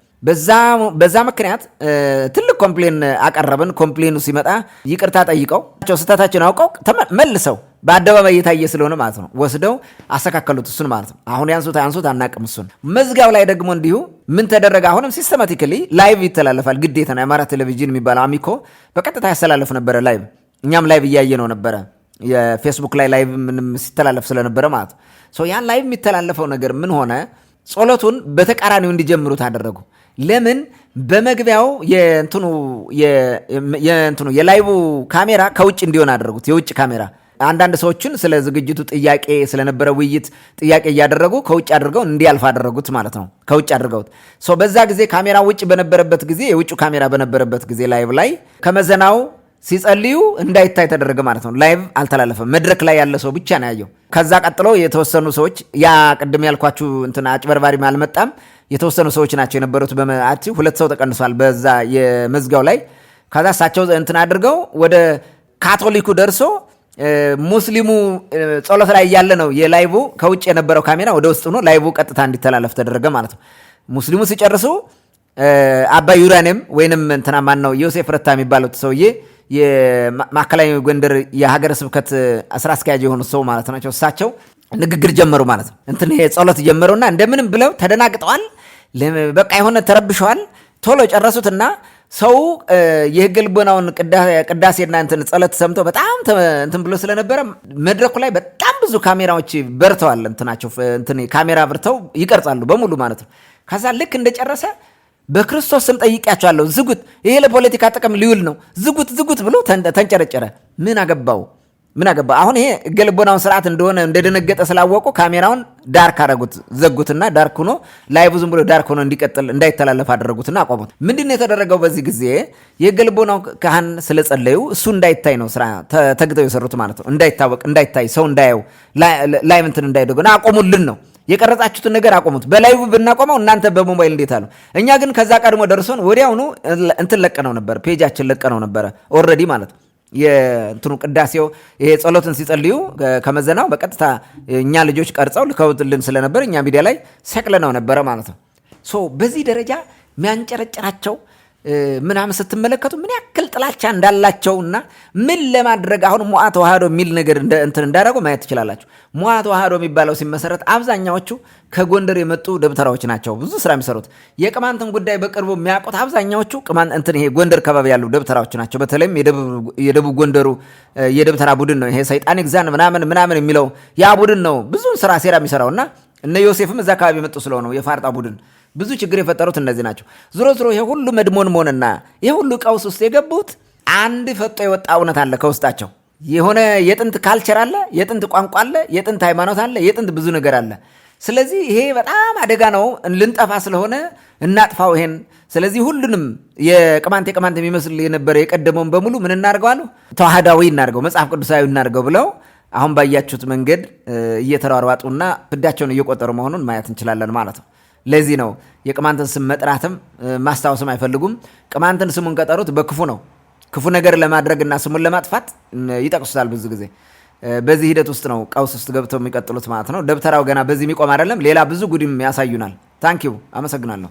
በዛ ምክንያት ትልቅ ኮምፕሌን አቀረብን። ኮምፕሌኑ ሲመጣ ይቅርታ ጠይቀው ስህተታችን አውቀው መልሰው በአደባባይ እየታየ ስለሆነ ማለት ነው ወስደው አስተካከሉት እሱን ማለት ነው። አሁን ያንሱት አናቅም እሱን። መዝጋው ላይ ደግሞ እንዲሁ ምን ተደረገ? አሁንም ሲስተማቲካሊ ላይቭ ይተላለፋል፣ ግዴታ ነው። የአማራ ቴሌቪዥን የሚባለው አሚኮ በቀጥታ ያስተላለፍ ነበረ ላይቭ። እኛም ላይቭ እያየ ነው ነበረ፣ የፌስቡክ ላይ ላይቭ ምንም ሲተላለፍ ስለነበረ ማለት ነው። ያን ላይቭ የሚተላለፈው ነገር ምን ሆነ? ጸሎቱን በተቃራኒው እንዲጀምሩት አደረጉ። ለምን? በመግቢያው የእንትኑ የላይቭ ካሜራ ከውጭ እንዲሆን አደረጉት። የውጭ ካሜራ አንዳንድ ሰዎችን ስለ ዝግጅቱ ጥያቄ ስለነበረ ውይይት ጥያቄ እያደረጉ ከውጭ አድርገው እንዲያልፍ አደረጉት ማለት ነው። ከውጭ አድርገውት በዛ ጊዜ ካሜራ ውጭ በነበረበት ጊዜ የውጭ ካሜራ በነበረበት ጊዜ ላይቭ ላይ ከመዘናው ሲጸልዩ እንዳይታይ ተደረገ ማለት ነው። ላይቭ አልተላለፈም። መድረክ ላይ ያለ ሰው ብቻ ነው ያየው። ከዛ ቀጥሎ የተወሰኑ ሰዎች ያ ቅድም ያልኳችሁ እንትና አጭበርባሪም አልመጣም። የተወሰኑ ሰዎች ናቸው የነበሩት። በመአት 2 ሰው ተቀንሷል በዛ የመዝጋው ላይ። ከዛ እሳቸው እንትን አድርገው ወደ ካቶሊኩ ደርሶ ሙስሊሙ ጸሎት ላይ ያለ ነው የላይቭ ከውጭ የነበረው ካሜራ ወደ ውስጥ ሆኖ ላይቭ ቀጥታ እንዲተላለፍ ተደረገ ማለት ነው። ሙስሊሙ ሲጨርሱ አባ ዩራኔም ወይንም እንትና ማን ነው ዮሴፍ ረታ የሚባለው ሰውዬ የማዕከላዊ ጎንደር የሀገረ ስብከት ስራ አስኪያጅ የሆኑ ሰው ማለት ናቸው። እሳቸው ንግግር ጀመሩ ማለት ነው። እንትን ይሄ ጸሎት ጀመሩና እንደምንም ብለው ተደናግጠዋል። በቃ የሆነ ተረብሸዋል። ቶሎ ጨረሱትና ሰው የሕገ ልቦናውን ቅዳሴና እንትን ጸሎት ሰምቶ በጣም እንትን ብሎ ስለነበረ መድረኩ ላይ በጣም ብዙ ካሜራዎች በርተዋል። እንትናቸው እንትን ካሜራ በርተው ይቀርጻሉ በሙሉ ማለት ነው። ከዛ ልክ እንደጨረሰ በክርስቶስ ስም ጠይቄያቸዋለሁ፣ ዝጉት፣ ይሄ ለፖለቲካ ጥቅም ሊውል ነው፣ ዝጉት ብሎ ተንጨረጨረ። ምን አገባው? አሁን ይሄ ሕገ ልቦናውን ስርዓት እንደሆነ እንደደነገጠ ስላወቁ ካሜራውን ዳርክ አደረጉት፣ ዘጉትና ዳርክ ሆኖ ላይቭ ዝም ብሎ ዳርክ ሆኖ እንዲቀጥል እንዳይተላለፍ አደረጉትና አቆሙት። ምንድነው የተደረገው? በዚህ ጊዜ የሕገ ልቦናው ካህን ስለጸለዩ እሱ እንዳይታይ ነው ስራ ተግተው የሰሩት ማለት ነው። እንዳይታወቅ፣ እንዳይታይ፣ ሰው እንዳየው፣ ላይቭ እንትን እንዳይደገና አቆሙልን ነው የቀረጻችሁትን ነገር አቆሙት። በላይቭ ብናቆመው እናንተ በሞባይል እንዴት አሉ። እኛ ግን ከዛ ቀድሞ ደርሶን ወዲያውኑ እንትን ለቀነው ነበር፣ ፔጃችን ለቀነው ነበረ ኦልሬዲ ማለት ነው። የእንትኑ ቅዳሴው ይሄ ጸሎትን ሲጸልዩ ከመዘናው በቀጥታ እኛ ልጆች ቀርጸው ልከውልን ስለነበር እኛ ሚዲያ ላይ ሰቅለነው ነበረ ማለት ነው። በዚህ ደረጃ የሚያንጨረጭራቸው ምናምን ስትመለከቱ ምን ያክል ጥላቻ እንዳላቸውና ምን ለማድረግ አሁን ሞዓ ተዋህዶ የሚል ነገር እንትን እንዳደረጉ ማየት ትችላላችሁ። ሞዓ ተዋህዶ የሚባለው ሲመሰረት አብዛኛዎቹ ከጎንደር የመጡ ደብተራዎች ናቸው ብዙ ስራ የሚሰሩት። የቅማንትን ጉዳይ በቅርቡ የሚያውቁት አብዛኛዎቹ ቅማንት እንትን ይሄ ጎንደር ከባቢ ያሉ ደብተራዎች ናቸው። በተለይም የደቡብ ጎንደሩ የደብተራ ቡድን ነው ይሄ ሰይጣን ይግዛን ምናምን የሚለው ያ ቡድን ነው ብዙ ስራ ሴራ የሚሰራውና እነ ዮሴፍም እዛ አካባቢ የመጡ ስለሆነ የፋርጣ ቡድን ብዙ ችግር የፈጠሩት እነዚህ ናቸው። ዞሮ ይሄ ሁሉ መድሞንሞንና ይሄ ሁሉ ቀውስ ውስጥ የገቡት አንድ ፈጦ የወጣ እውነት አለ ከውስጣቸው። የሆነ የጥንት ካልቸር አለ፣ የጥንት ቋንቋ አለ፣ የጥንት ሃይማኖት አለ፣ የጥንት ብዙ ነገር አለ። ስለዚህ ይሄ በጣም አደጋ ነው፣ ልንጠፋ ስለሆነ እናጥፋው ይሄን። ስለዚህ ሁሉንም የቅማንት የሚመስል የነበረ የቀደመውን በሙሉ ምን እናርገዋለሁ? ተዋህዳዊ እናርገው፣ መጽሐፍ ቅዱሳዊ እናርገው ብለው አሁን ባያችሁት መንገድ እየተሯሯጡና ፍዳቸውን እየቆጠሩ መሆኑን ማየት እንችላለን ማለት ነው። ለዚህ ነው የቅማንትን ስም መጥራትም ማስታወስም አይፈልጉም። ቅማንትን ስሙን ቀጠሩት በክፉ ነው። ክፉ ነገር ለማድረግና ስሙን ለማጥፋት ይጠቅሱታል ብዙ ጊዜ። በዚህ ሂደት ውስጥ ነው ቀውስ ውስጥ ገብተው የሚቀጥሉት ማለት ነው። ደብተራው ገና በዚህ የሚቆም አይደለም፣ ሌላ ብዙ ጉድም ያሳዩናል። ታንኪዩ፣ አመሰግናለሁ።